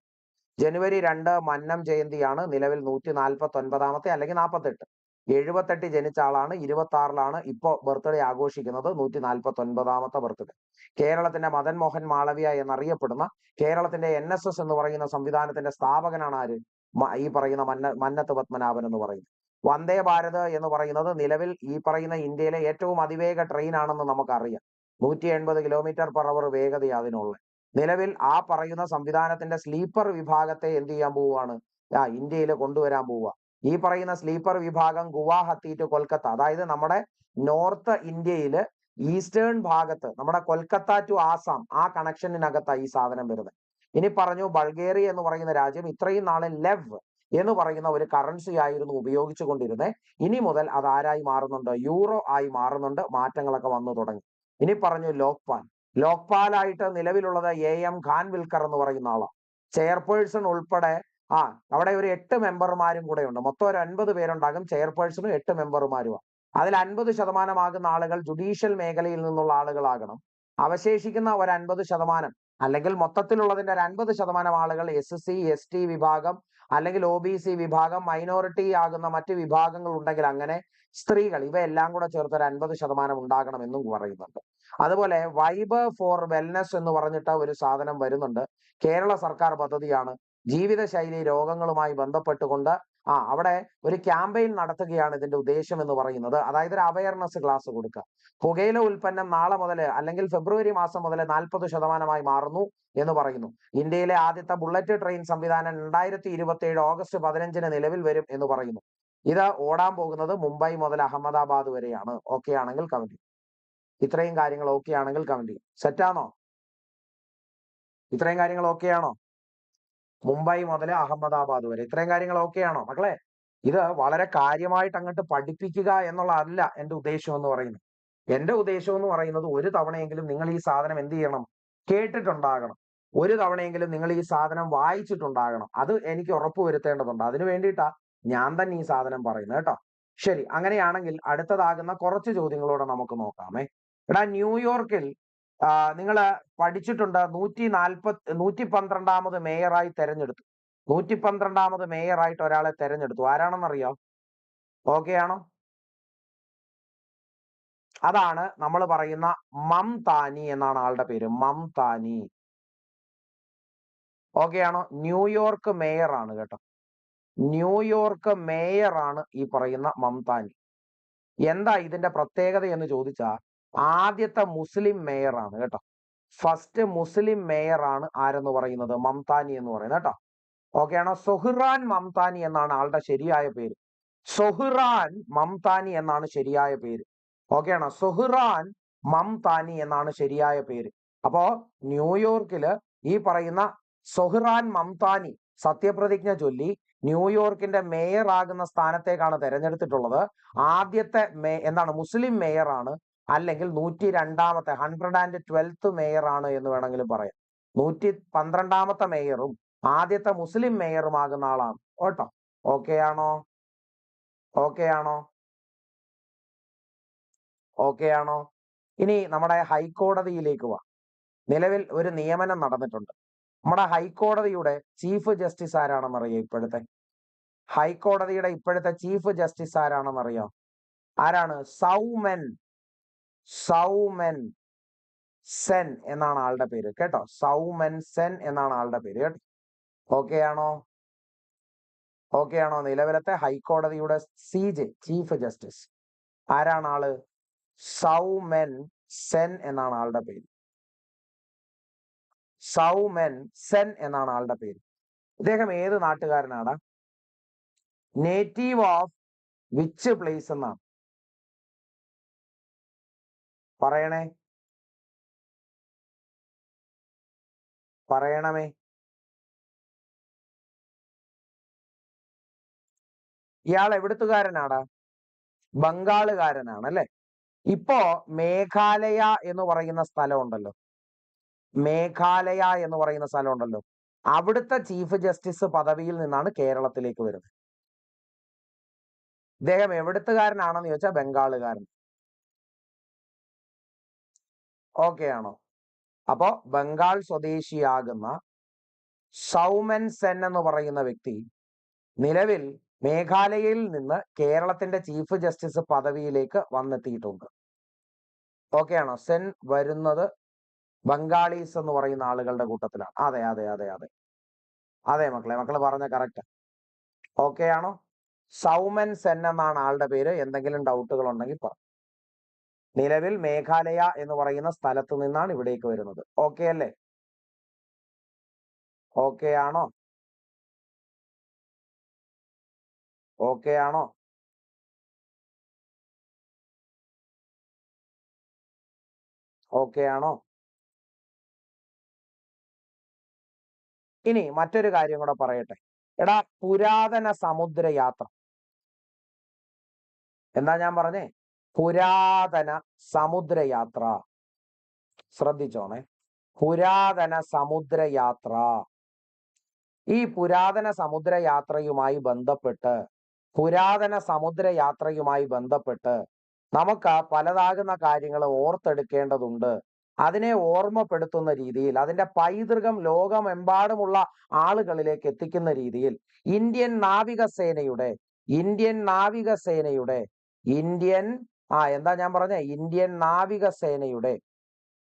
ജനുവരി 2 മന്നം ജയന്തിയാണ്. നിലവിൽ 149 അല്ലെങ്കിൽ 48. 78 ജനിച്ച ആളാണ്. 26 ഇപ്പോ ബർത്ത്ഡേ ആഘോഷിക്കുന്നത്. 149 ബർത്ത്ഡേ. കേരളത്തിന്റെ മദൻ മോഹൻ മാളവ്യ എന്നറിയപ്പെടുന്ന കേരളത്തിന്റെ NSS എന്ന് പറയുന്ന സംവിധാനത്തിന്റെ സ്ഥാപകനാണ് ആര്? ഈ പറയുന്ന മന്നത്ത് പത്മനാഭൻ എന്ന് പറയുന്നത്. വന്ദേ ഭാരത് എന്ന് പറയുന്നത് നിലവിൽ ഈ പറയുന്ന ഇന്ത്യയിലെ ഏറ്റവും അതിവേഗ ട്രെയിൻ ആണെന്ന് നമുക്കറിയാം. 180 km/h വേഗത അതിനുള്ളത്. നിലവിൽ ആ പറയുന്ന സംവിധാനത്തിന്റെ സ്ലീപ്പർ വിഭാഗത്തെ എന്ത് ചെയ്യാൻ പോവുകയാണ്? ഇന്ത്യയിൽ കൊണ്ടുവരാൻ പോവുക. ഈ പറയുന്ന സ്ലീപ്പർ വിഭാഗം ഗുവാഹത്തി ടു കൊൽക്കത്ത, അതായത് നമ്മുടെ നോർത്ത് ഇന്ത്യയില് ഈസ്റ്റേൺ ഭാഗത്ത്, നമ്മുടെ കൊൽക്കത്ത ടു ആസാം, ആ കണക്ഷനിനകത്താണ് ഈ സാധനം വരുന്നത്. ഇനി പറഞ്ഞു ബൾഗേറിയ എന്ന് പറയുന്ന രാജ്യം ഇത്രയും നാളെ ലെവ് എന്ന് പറയുന്ന ഒരു കറൻസി ആയിരുന്നു ഉപയോഗിച്ചു കൊണ്ടിരുന്നത്. ഇനി മുതൽ അത് ആരായി മാറുന്നുണ്ട്? യൂറോ ആയി മാറുന്നുണ്ട്. മാറ്റങ്ങളൊക്കെ വന്നു തുടങ്ങി. ഇനി പറഞ്ഞു ലോക്പാൽ. ലോക്പാലായിട്ട് നിലവിലുള്ളത് AM ഖാൻവിൽക്കർ എന്ന് പറയുന്ന ആളാണ്. ചെയർപേഴ്സൺ ഉൾപ്പെടെ അവിടെ ഒരു 8 മെമ്പർമാരും കൂടെ ഉണ്ട്. മൊത്തം ഒരു 50 പേരുണ്ടാകും. ചെയർപേഴ്സണും 8 മെമ്പർമാരുമാണ്. അതിൽ 50% ആളുകൾ ജുഡീഷ്യൽ മേഖലയിൽ നിന്നുള്ള ആളുകളാകണം. അവശേഷിക്കുന്ന ഒരു 50%, അല്ലെങ്കിൽ മൊത്തത്തിലുള്ളതിന്റെ ഒരു 50% ആളുകൾ SC ST വിഭാഗം, അല്ലെങ്കിൽ OBC വിഭാഗം, മൈനോറിറ്റി ആകുന്ന മറ്റ് വിഭാഗങ്ങൾ ഉണ്ടെങ്കിൽ അങ്ങനെ, സ്ത്രീകൾ, ഇവയെല്ലാം കൂടെ ചേർത്ത് ഒരു 50% ഉണ്ടാകണം എന്നും പറയുന്നുണ്ട്. അതുപോലെ വൈബ് ഫോർ വെൽനെസ് എന്ന് പറഞ്ഞിട്ട് ഒരു സാധനം വരുന്നുണ്ട്. കേരള സർക്കാർ പദ്ധതിയാണ്. ജീവിതശൈലി രോഗങ്ങളുമായി ബന്ധപ്പെട്ടുകൊണ്ട് അവിടെ ഒരു ക്യാമ്പയിൻ നടത്തുകയാണ് ഇതിന്റെ ഉദ്ദേശം എന്ന് പറയുന്നത്. അതായത് ഒരു അവയർനെസ് ക്ലാസ് കൊടുക്കുക. പുകയില ഉൽപ്പന്നം നാളെ മുതൽ അല്ലെങ്കിൽ ഫെബ്രുവരി മാസം മുതൽ 40% മാറുന്നു എന്ന് പറയുന്നു. ഇന്ത്യയിലെ ആദ്യത്തെ ബുള്ളറ്റ് ട്രെയിൻ സംവിധാനം 2027 ഓഗസ്റ്റ് 15 നിലവിൽ വരും എന്ന് പറയുന്നു. ഇത് ഓടാൻ പോകുന്നത് മുംബൈ മുതൽ അഹമ്മദാബാദ് വരെയാണ്. ഓക്കെ ആണെങ്കിൽ കമന്റ്. ഇത്രയും കാര്യങ്ങൾ ഓക്കെ ആണെങ്കിൽ കമന്റ് ചെയ്യും. സെറ്റാണോ? ഇത്രയും കാര്യങ്ങൾ ഓക്കെ ആണോ? മുംബൈ മുതൽ അഹമ്മദാബാദ് വരെ ഇത്രയും കാര്യങ്ങൾ ഓക്കെ ആണോ മക്കളെ? ഇത് വളരെ കാര്യമായിട്ട് അങ്ങോട്ട് പഠിപ്പിക്കുക എന്നുള്ളതല്ല എന്റെ ഉദ്ദേശം എന്ന് പറയുന്നത്. എന്റെ ഉദ്ദേശം എന്ന് പറയുന്നത് ഒരു തവണയെങ്കിലും നിങ്ങൾ ഈ സാധനം എന്ത് ചെയ്യണം? കേട്ടിട്ടുണ്ടാകണം. ഒരു തവണയെങ്കിലും നിങ്ങൾ ഈ സാധനം വായിച്ചിട്ടുണ്ടാകണം. അത് എനിക്ക് ഉറപ്പ് വരുത്തേണ്ടതുണ്ട്. അതിനു വേണ്ടിയിട്ടാ ഞാൻ തന്നെ ഈ സാധനം പറയുന്നത് കേട്ടോ. ശരി, അങ്ങനെയാണെങ്കിൽ അടുത്തതാകുന്ന കുറച്ച് ചോദ്യങ്ങളോടെ നമുക്ക് നോക്കാമേ. എടാ, ന്യൂയോർക്കിൽ നിങ്ങൾ പഠിച്ചിട്ടുണ്ട് 112ാമത് മേയറായി തെരഞ്ഞെടുത്തു. 112ാമത് മേയറായിട്ട് ഒരാളെ തെരഞ്ഞെടുത്തു. ആരാണെന്നറിയോ? ഓക്കെ ആണോ? അതാണ് നമ്മൾ പറയുന്ന മംതാനി എന്നാണ് ആളുടെ പേര്. മംതാനി. ഓക്കെ ആണോ? ന്യൂയോർക്ക് മേയർ ആണ് കേട്ടോ. ന്യൂയോർക്ക് മേയർ ആണ് ഈ പറയുന്ന മംതാനി. എന്താ ഇതിന്റെ പ്രത്യേകത എന്ന് ചോദിച്ചാൽ, ആദ്യത്തെ മുസ്ലിം മേയർ ആണ് കേട്ടോ. ഫസ്റ്റ് മുസ്ലിം മേയർ ആണ് ആരെന്ന് പറയുന്നത്? മംതാനി എന്ന് പറയുന്നത് കേട്ടോ. ഓക്കെ ആണോ? സൊഹ്റാൻ മംതാനി എന്നാണ് ആളുടെ ശരിയായ പേര്. സൊഹ്റാൻ മംതാനി എന്നാണ് ശരിയായ പേര്. ഓക്കെ ആണോ? സൊഹ്റാൻ മംതാനി എന്നാണ് ശരിയായ പേര്. അപ്പോ ന്യൂയോർക്കില് ഈ പറയുന്ന സൊഹ്റാൻ മംതാനി സത്യപ്രതിജ്ഞ ചൊല്ലി ന്യൂയോർക്കിന്റെ മേയർ ആകുന്ന സ്ഥാനത്തേക്കാണ് തെരഞ്ഞെടുത്തിട്ടുള്ളത്. ആദ്യത്തെ മുസ്ലിം മേയർ ആണ്, അല്ലെങ്കിൽ 102ാമത്തെ 112th മേയർ ആണ് എന്ന് വേണമെങ്കിലും പറയാം. 112ാമത്തെ മേയറും ആദ്യത്തെ മുസ്ലിം മേയറുമാകുന്ന ആളാണ് കേട്ടോ. ഓക്കെ ആണോ? ഓക്കെ ആണോ? ഓക്കെ ആണോ? ഇനി നമ്മുടെ ഹൈക്കോടതിയിലേക്ക് പോവാം. നിലവിൽ ഒരു നിയമനം നടന്നിട്ടുണ്ട്. നമ്മുടെ ഹൈക്കോടതിയുടെ ചീഫ് ജസ്റ്റിസ് ആരാണെന്നറിയോ? ഹൈക്കോടതിയുടെ ഇപ്പോഴത്തെ ചീഫ് ജസ്റ്റിസ് ആരാണെന്നറിയോ? ആരാണ്? സൗമെൻ സെൻ എന്നാണ് ആളുടെ പേര് കേട്ടോ. സൗമെൻ സെൻ എന്നാണ് ആളുടെ പേര് കേട്ടോ. ഓക്കെ ആണോ? നിലവിലത്തെ ഹൈക്കോടതിയുടെ ചീഫ് ജസ്റ്റിസ് ആരാണ്? ആള് സൗമെൻ സെൻ എന്നാണ് ആളുടെ പേര്. സൗമെൻ സെൻ എന്നാണ് ആളുടെ പേര്. ഇദ്ദേഹം ഏത് നാട്ടുകാരനാണ്? നേറ്റീവ് ഓഫ് വിച്ച് പ്ലേസ് എന്നാണ് പറയണമേ. ഇയാൾ എവിടുത്തുകാരനാണ്? ബംഗാളുകാരനാണ് അല്ലെ. ഇപ്പോ മേഘാലയ എന്ന് പറയുന്ന സ്ഥലമുണ്ടല്ലോ, അവിടുത്തെ ചീഫ് ജസ്റ്റിസ് പദവിയിൽ നിന്നാണ് കേരളത്തിലേക്ക് വരുന്നത്. ഇദ്ദേഹം എവിടുത്തുകാരനാണെന്ന് ചോദിച്ചാൽ ബംഗാളുകാരൻ. ഓക്കെ ആണോ? അപ്പോ ബംഗാൾ സ്വദേശിയാകുന്ന സൗമെൻ സെൻ എന്ന് പറയുന്ന വ്യക്തി നിലവിൽ മേഘാലയയിൽ നിന്ന് കേരളത്തിന്റെ ചീഫ് ജസ്റ്റിസ് പദവിയിലേക്ക് വന്നെത്തിയിട്ടുണ്ട്. ഓക്കെ ആണോ? സെൻ വരുന്നത് ബംഗാളീസ് എന്ന് പറയുന്ന ആളുകളുടെ കൂട്ടത്തിലാണ്. അതെ മക്കള് പറഞ്ഞ കറക്റ്റ്. ഓക്കെ ആണോ? സൗമെൻ സെൻ എന്നാണ് ആളുടെ പേര്. എന്തെങ്കിലും ഡൗട്ടുകൾ ഉണ്ടെങ്കിൽ പറ. നിലവിൽ മേഘാലയ എന്ന് പറയുന്ന സ്ഥലത്ത് നിന്നാണ് ഇവിടേക്ക് വരുന്നത്. ഓക്കെ അല്ലേ? ഓക്കെ ആണോ? ഇനി മറ്റൊരു കാര്യം കൂടെ പറയട്ടെ. എടാ, പുരാതന സമുദ്രയാത്ര. എന്താ ഞാൻ പറഞ്ഞേ? പുരാതന സമുദ്രയാത്ര. ശ്രദ്ധിച്ചോണേ. പുരാതന സമുദ്രയാത്ര. ഈ പുരാതന സമുദ്രയാത്രയുമായി ബന്ധപ്പെട്ട് നമുക്ക് പലതാകുന്ന കാര്യങ്ങൾ ഓർത്തെടുക്കേണ്ടതുണ്ട്. അതിനെ ഓർമ്മപ്പെടുത്തുന്ന രീതിയിൽ, അതിന്റെ പൈതൃകം ലോകമെമ്പാടുമുള്ള ആളുകളിലേക്ക് എത്തിക്കുന്ന രീതിയിൽ ഇന്ത്യൻ നാവികസേനയുടെ ഇന്ത്യൻ നാവികസേനയുടെ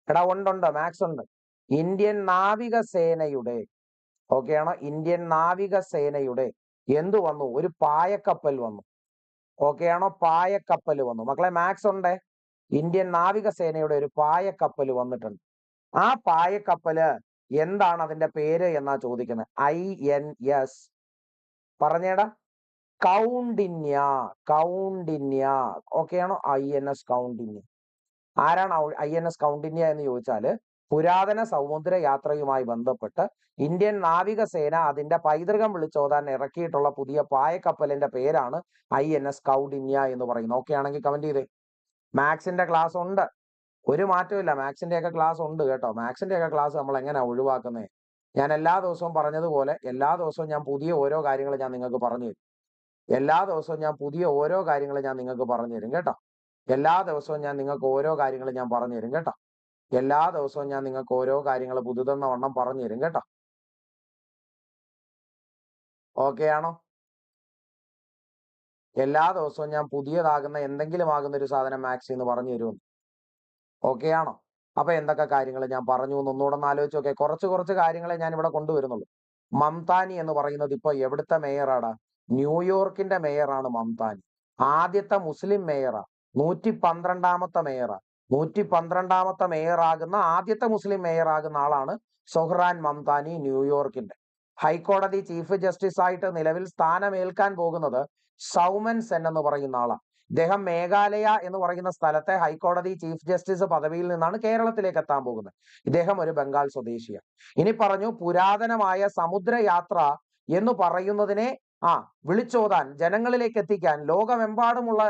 എടാ ഉണ്ട് മാത്സ് ഉണ്ട്. ഇന്ത്യൻ നാവികസേനയുടെ ഇന്ത്യൻ നാവികസേനയുടെ എന്തു വന്നു? ഒരു പായക്കപ്പൽ വന്നു. പായക്കപ്പൽ വന്നു. മക്കളെ മാത്സ് ഉണ്ടേ. ഇന്ത്യൻ നാവികസേനയുടെ ഒരു പായക്കപ്പൽ വന്നിട്ടുണ്ട്. ആ പായക്കപ്പല് എന്താണ് അതിന്റെ പേര് എന്നാ ചോദിക്കുന്നത്. INS പറഞ്ഞേടാ. കൗണ്ടിന്യ. ഓക്കെയാണോ? INS കൗണ്ടിന്യ. ആരാണ് INS കൗണ്ടിന്യ എന്ന് ചോദിച്ചാല് പുരാതന സമുദ്ര യാത്രയുമായി ബന്ധപ്പെട്ട് ഇന്ത്യൻ നാവികസേന അതിന്റെ പൈതൃകം വിളിച്ചോതാൻ ഇറക്കിയിട്ടുള്ള പുതിയ പായക്കപ്പലിന്റെ പേരാണ് INS കൗണ്ടിന്യ എന്ന് പറയുന്നത്. ഓക്കെ ആണെങ്കിൽ കമന്റ് ചെയ്തേ. മാത്സിന്റെ ക്ലാസ് ഉണ്ട്, ഒരു മാറ്റമില്ല. മാത്സിന്റെ ഒക്കെ ക്ലാസ് ഉണ്ട് കേട്ടോ. മാത്സിന്റെ ഒക്കെ ക്ലാസ് നമ്മൾ എങ്ങനെയാ ഒഴിവാക്കുന്നത്? ഞാൻ എല്ലാ ദിവസവും പറഞ്ഞതുപോലെ എല്ലാ ദിവസവും ഞാൻ പുതിയ ഓരോ കാര്യങ്ങൾ ഞാൻ നിങ്ങൾക്ക് പറഞ്ഞു തരും. കേട്ടോ. എല്ലാ ദിവസവും ഞാൻ നിങ്ങൾക്ക് പറഞ്ഞു തരും കേട്ടോ. എല്ലാ ദിവസവും ഞാൻ നിങ്ങൾക്ക് ഓരോ കാര്യങ്ങൾ പുതുതെന്ന വണ്ണം പറഞ്ഞു തരും കേട്ടോ. ഓക്കെ ആണോ? എല്ലാ ദിവസവും ഞാൻ പുതിയതാകുന്ന എന്തെങ്കിലും ആകുന്ന ഒരു സാധനം മാത്സ് എന്ന് പറഞ്ഞു തരുമെന്ന്. ഓക്കെ ആണോ? അപ്പൊ എന്തൊക്കെ കാര്യങ്ങൾ ഞാൻ പറഞ്ഞു എന്ന് ഒന്നുകൂടെ ഒന്ന് ആലോചിച്ച് നോക്കെ. കുറച്ച് കാര്യങ്ങളെ ഞാൻ ഇവിടെ കൊണ്ടുവരുന്നുള്ളൂ. മംതാനി എന്ന് പറയുന്നത് ഇപ്പൊ എവിടുത്തെ മേയറാടാ? ന്യൂയോർക്കിന്റെ മേയറാണ് മംതാനി. ആദ്യത്തെ മുസ്ലിം മേയറാ. 112ാമത്തെ മേയറാ. 112ാമത്തെ മേയറാകുന്ന ആദ്യത്തെ മുസ്ലിം മേയറാകുന്ന ആളാണ് സൊഹ്റാൻ മംതാനി, ന്യൂയോർക്കിന്റെ. ഹൈക്കോടതി ചീഫ് ജസ്റ്റിസ് ആയിട്ട് നിലവിൽ സ്ഥാനമേൽക്കാൻ പോകുന്നത് സൗമെൻ സെൻ എന്ന് പറയുന്ന ആളാണ്. ഇദ്ദേഹം മേഘാലയ എന്ന് പറയുന്ന സ്ഥലത്തെ ഹൈക്കോടതി ചീഫ് ജസ്റ്റിസ് പദവിയിൽ നിന്നാണ് കേരളത്തിലേക്ക് എത്താൻ പോകുന്നത്. ഇദ്ദേഹം ഒരു ബംഗാൾ സ്വദേശിയാണ്. ഇനി പറഞ്ഞു പുരാതനമായ സമുദ്രയാത്ര എന്ന് പറയുന്നതിനെ വിളിച്ചോതാൻ, ജനങ്ങളിലേക്ക് എത്തിക്കാൻ, ലോകമെമ്പാടുമുള്ള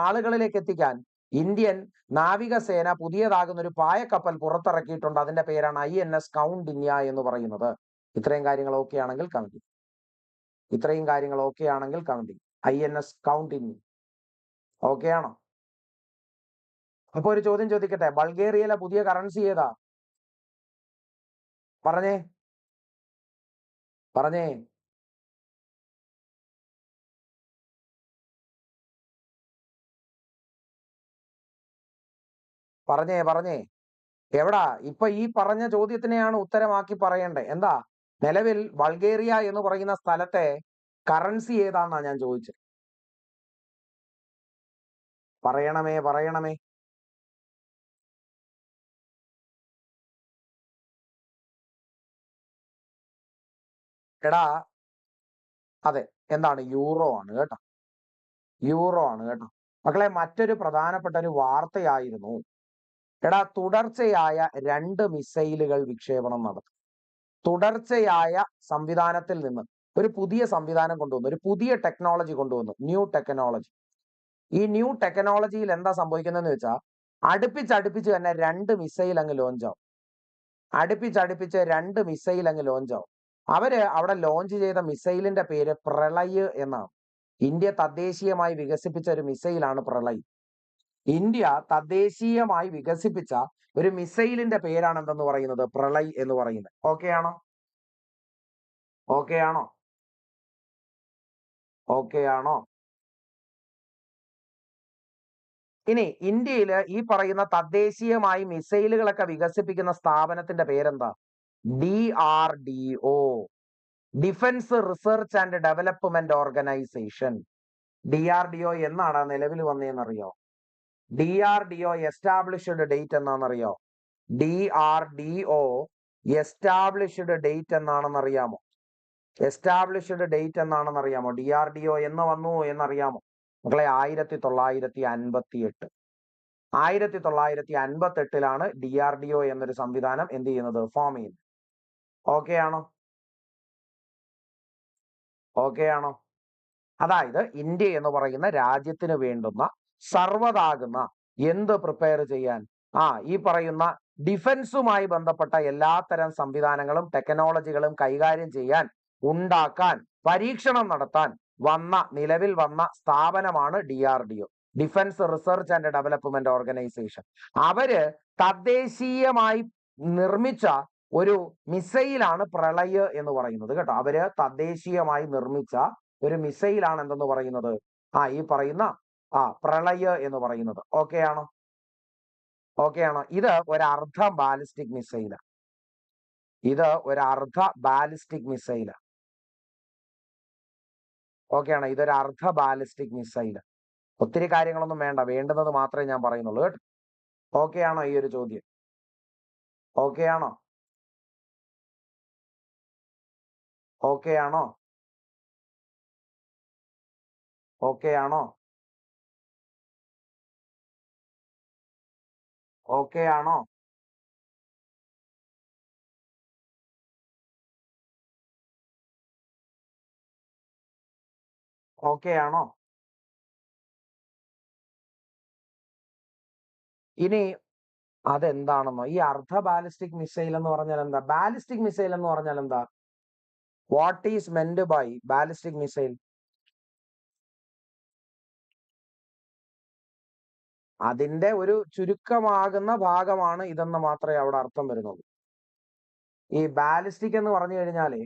ആളുകളിലേക്ക് എത്തിക്കാൻ ഇന്ത്യൻ നാവികസേന പുതിയതാകുന്ന ഒരു പായക്കപ്പൽ പുറത്തിറക്കിയിട്ടുണ്ട്. അതിന്റെ പേരാണ് INS കൗണ്ടിന്യ എന്ന് പറയുന്നത്. ഇത്രയും കാര്യങ്ങൾ ഓക്കെ ആണെങ്കിൽ കമന്റ്. INS കൗണ്ടിന്യ. ഓക്കെ ആണോ? അപ്പൊ ഒരു ചോദ്യം ചോദിക്കട്ടെ, ബൾഗേറിയയിലെ പുതിയ കറൻസി ഏതാ? പറഞ്ഞേ പറഞ്ഞേ പറഞ്ഞേ. എവിടാ? ഇപ്പൊ ഈ പറഞ്ഞ ചോദ്യത്തിനെയാണ് ഉത്തരമാക്കി പറയണ്ടേ. എന്താ നിലവിൽ ബൾഗേറിയ എന്ന് പറയുന്ന സ്ഥലത്തെ കറൻസി ഏതാന്നാ ഞാൻ ചോദിച്ചത്. പറയണമേ. എടാ, അതെ, എന്താണ്? യൂറോ ആണ് കേട്ടോ. മക്കളെ, മറ്റൊരു പ്രധാനപ്പെട്ട ഒരു വാർത്തയായിരുന്നു. എടാ, തുടർച്ചയായ 2 മിസൈലുകൾ വിക്ഷേപണം നടത്തി. തുടർച്ചയായ സംവിധാനത്തിൽ നിന്ന് ഒരു പുതിയ സംവിധാനം കൊണ്ടുവന്നു, ഒരു പുതിയ ടെക്നോളജി കൊണ്ടുവന്നു, ന്യൂ ടെക്നോളജി. ഈ ന്യൂ ടെക്നോളജിയിൽ എന്താ സംഭവിക്കുന്നതെന്ന് വെച്ചാൽ, അടുപ്പിച്ച് തന്നെ 2 മിസൈൽ അങ്ങ് ലോഞ്ച് ആവും. അടുപ്പിച്ച് 2 മിസൈൽ അങ്ങ് ലോഞ്ച് ആവും. അവര് അവിടെ ലോഞ്ച് ചെയ്ത മിസൈലിന്റെ പേര് പ്രളയ് എന്നാണ്. ഇന്ത്യ തദ്ദേശീയമായി വികസിപ്പിച്ച ഒരു മിസൈലാണ് പ്രളയ്. ഇന്ത്യ തദ്ദേശീയമായി വികസിപ്പിച്ച ഒരു മിസൈലിന്റെ പേരാണ് എന്തെന്ന് പറയുന്നത്? പ്രളയ് എന്ന് പറയുന്നത്. ഓക്കെ ആണോ? ഓക്കെ ആണോ? ഓക്കെ ആണോ? ഇനി ഇന്ത്യയിൽ ഈ പറയുന്ന തദ്ദേശീയമായി മിസൈലുകളൊക്കെ വികസിപ്പിക്കുന്ന സ്ഥാപനത്തിന്റെ പേരെന്താ? DRDO, defence research and development organisation. DRDO എന്നാണ് നിലവിൽ വന്നതെന്നറിയോ? DRDO എസ്റ്റാബ്ലിഷ്ഡ് ഡേറ്റ് എന്നാണെന്നറിയോ? DRDO എസ്റ്റാബ്ലിഷ്ഡ് ഡേറ്റ് എന്നാണെന്നറിയാമോ? എസ്റ്റാബ്ലിഷ്ഡ് ഡേറ്റ് എന്നാണെന്നറിയാമോ? DRDO എന്ന് വന്നു എന്നറിയാമോ? മക്കളെ, 1958. 1958 DRDO എന്നൊരു സംവിധാനം എന്ത് ചെയ്യുന്നത്? ഫോം ചെയ്യുന്നത്. ഓക്കെ ആണോ? ഓക്കെ ആണോ? അതായത് ഇന്ത്യ എന്ന് പറയുന്ന രാജ്യത്തിന് വേണ്ടുന്ന സർവ്വതാകുന്ന എന്ത് പ്രിപ്പയർ ചെയ്യാൻ? ഈ പറയുന്ന ഡിഫൻസുമായി ബന്ധപ്പെട്ട എല്ലാത്തരം സംവിധാനങ്ങളും ടെക്നോളജികളും കൈകാര്യം ചെയ്യാൻ, ഉണ്ടാക്കാൻ, പരീക്ഷണം നടത്താൻ നിലവിൽ വന്ന സ്ഥാപനമാണ് DRDO, defence research and development organisation. അവര് തദ്ദേശീയമായി നിർമ്മിച്ച ഒരു മിസൈലാണ് പ്രളയ് എന്ന് പറയുന്നത് കേട്ടോ. അവര് തദ്ദേശീയമായി നിർമ്മിച്ച ഒരു മിസൈലാണ് എന്തെന്ന് പറയുന്നത്? ഈ പറയുന്ന പ്രളയ് എന്ന് പറയുന്നത്. ഓക്കെ ആണോ? ഇത് ഒരു അർദ്ധ ബാലിസ്റ്റിക് മിസൈലാണ്. ഓക്കെ ആണോ? ഇതൊരു അർദ്ധ ബാലിസ്റ്റിക് മിസൈല്. ഒത്തിരി കാര്യങ്ങളൊന്നും വേണ്ട, വേണ്ടുന്നത് മാത്രമേ ഞാൻ പറയുന്നുള്ളൂ കേട്ടോ. ഓക്കെ ആണോ ഈ ഒരു ചോദ്യം? ഓക്കെ ആണോ? ഓക്കെ ആണോ? ഓക്കെ ആണോ? ഓക്കെ ആണോ? ഓക്കെ ആണോ? ഇനി അതെന്താണെന്നോ? ഈ അർദ്ധ ബാലിസ്റ്റിക് മിസൈൽ എന്ന് പറഞ്ഞാൽ എന്താ? ബാലിസ്റ്റിക് മിസൈൽ എന്ന് പറഞ്ഞാൽ എന്താ? What is meant by ballistic missile? അതിന്റെ ഒരു ചുരുക്കമാകുന്ന ഭാഗമാണ് ഇതെന്ന് മാത്രമേ അവിടെ അർത്ഥം വരുന്നുള്ളൂ. ഈ ബാലിസ്റ്റിക് എന്ന് പറഞ്ഞു കഴിഞ്ഞാല്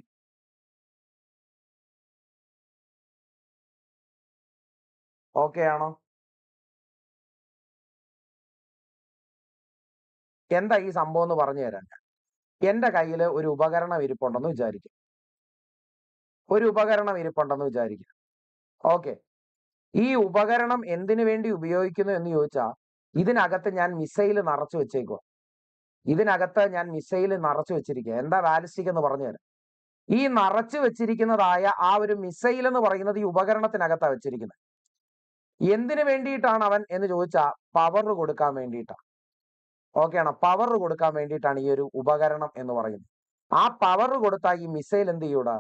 ഓക്കെ ആണോ? എന്താ ഈ സംഭവം എന്ന് പറഞ്ഞു തരാൻ? എന്റെ കയ്യിൽ ഒരു ഉപകരണം ഇരിപ്പുണ്ടെന്ന് വിചാരിക്കും. ഓക്കെ. ഈ ഉപകരണം എന്തിനു വേണ്ടി ഉപയോഗിക്കുന്നു എന്ന് ചോദിച്ചാൽ, ഇതിനകത്ത് ഞാൻ മിസൈൽ നിറച്ചു വെച്ചേക്കുക. എന്താ ബാലിസ്റ്റിക് എന്ന് പറഞ്ഞു തരാം. ഈ നിറച്ചു വെച്ചിരിക്കുന്നതായ ആ ഒരു മിസൈൽ എന്ന് പറയുന്നത് ഈ ഉപകരണത്തിനകത്താണ് വെച്ചിരിക്കുന്നത്. എന്തിനു വേണ്ടിയിട്ടാണ് അവൻ എന്ന് ചോദിച്ചാൽ, പവർ കൊടുക്കാൻ വേണ്ടിയിട്ടാണ്. ഓക്കെ ആണോ? പവർ കൊടുക്കാൻ വേണ്ടിയിട്ടാണ് ഈ ഒരു ഉപകരണം എന്ന് പറയുന്നത്. ആ പവർ കൊടുത്താൽ ഈ മിസൈൽ എന്ത് ചെയ്യൂടാ?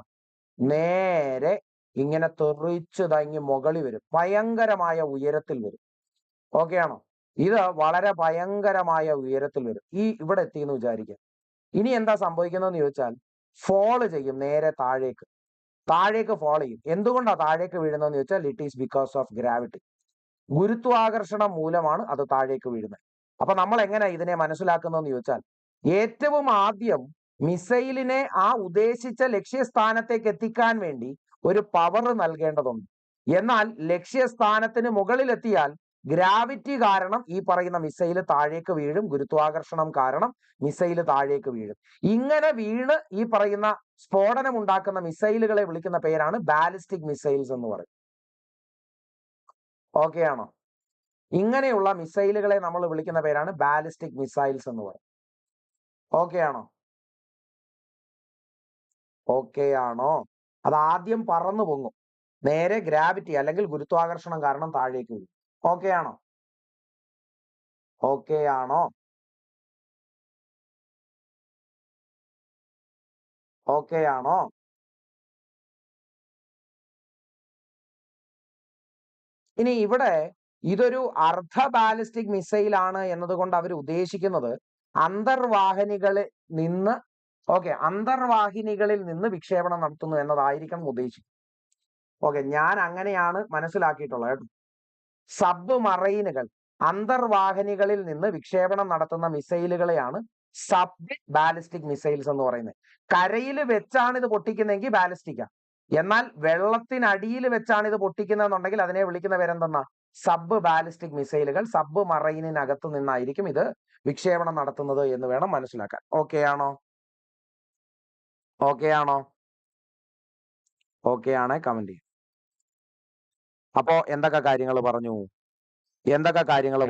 നേരെ ഇങ്ങനെ തെറിച്ച് തങ്ങി മുകളിൽ വരും, ഭയങ്കരമായ ഉയരത്തിൽ വരും. ഓക്കെ ആണോ? ഇത് വളരെ ഭയങ്കരമായ ഉയരത്തിൽ വരും. ഇവിടെ എത്തിയെന്ന് വിചാരിക്കുക. ഇനി എന്താ സംഭവിക്കുന്നതെന്ന് ചോദിച്ചാൽ, ഫോള് ചെയ്യും, നേരെ താഴേക്ക് ഫോൾ ചെയ്യും. എന്തുകൊണ്ടാണ് താഴേക്ക് വീഴുന്നതെന്ന് ചോദിച്ചാൽ, it is because of gravity. ഗുരുത്വാകർഷണം മൂലമാണ് അത് താഴേക്ക് വീഴുന്നത്. അപ്പൊ നമ്മൾ എങ്ങനെ ഇതിനെ മനസ്സിലാക്കുന്നതെന്ന് ചോദിച്ചാൽ, ഏറ്റവും ആദ്യം മിസൈലിനെ ആ ഉദ്ദേശിച്ച ലക്ഷ്യസ്ഥാനത്തേക്ക് എത്തിക്കാൻ വേണ്ടി ഒരു പവർ നൽകേണ്ടതുണ്ട്. എന്നാൽ ലക്ഷ്യസ്ഥാനത്തിന് മുകളിലെത്തിയാൽ ഗ്രാവിറ്റി കാരണം ഈ പറയുന്ന മിസൈൽ താഴേക്ക് വീഴും, ഗുരുത്വാകർഷണം കാരണം മിസൈൽ താഴേക്ക് വീഴും. ഇങ്ങനെ വീണ് ഈ പറയുന്ന സ്ഫോടനം ഉണ്ടാക്കുന്ന മിസൈലുകളെ വിളിക്കുന്ന പേരാണ് ബാലിസ്റ്റിക് മിസൈൽസ് എന്ന് പറയും. ഓക്കെ ആണോ? ഇങ്ങനെയുള്ള മിസൈലുകളെ നമ്മൾ വിളിക്കുന്ന പേരാണ് ബാലിസ്റ്റിക് മിസൈൽസ് എന്ന് പറയും. ഓക്കെ ആണോ? ഓക്കെ ആണോ? അത് ആദ്യം പറന്നു പൊങ്ങും, നേരെ ഗ്രാവിറ്റി അല്ലെങ്കിൽ ഗുരുത്വാകർഷണം കാരണം താഴേക്ക് വീഴും. ഓക്കെ ആണോ? ഓക്കെ ആണോ? ഓക്കെ ആണോ? ഇനി ഇവിടെ ഇതൊരു അർദ്ധ ബാലിസ്റ്റിക് മിസൈൽ ആണ് എന്നതുകൊണ്ട് അവർ ഉദ്ദേശിക്കുന്നത് അന്തർവാഹിനികളിൽ നിന്ന് അന്തർവാഹിനികളിൽ നിന്ന് വിക്ഷേപണം നടത്തുന്നു എന്നതായിരിക്കണം ഉദ്ദേശിക്കുന്നത്. ഓക്കെ, ഞാൻ അങ്ങനെയാണ് മനസ്സിലാക്കിയിട്ടുള്ളത് കേട്ടോ. സബ് മറൈനുകൾ, അന്തർവാഹിനികളിൽ നിന്ന് വിക്ഷേപണം നടത്തുന്ന മിസൈലുകളെയാണ് സബ് ബാലിസ്റ്റിക് മിസൈൽസ് എന്ന് പറയുന്നത്. കരയിൽ വെച്ചാണ് ഇത് പൊട്ടിക്കുന്നതെങ്കിൽ ബാലിസ്റ്റിക്കാ. എന്നാൽ വെള്ളത്തിനടിയിൽ വെച്ചാണ് ഇത് പൊട്ടിക്കുന്നതെന്നുണ്ടെങ്കിൽ അതിനെ വിളിക്കുന്ന പേരെന്തെന്നാ? സബ് ബാലിസ്റ്റിക് മിസൈലുകൾ. സബ് മറൈനിനകത്ത് നിന്നായിരിക്കും ഇത് വിക്ഷേപണം നടത്തുന്നത് എന്ന് വേണം മനസ്സിലാക്കാൻ. ഓക്കെ ആണോ? ഓക്കെ ആണോ? ഓക്കെ ആണേ കമന്റ് ചെയ്യും. അപ്പോ എന്തൊക്കെ കാര്യങ്ങൾ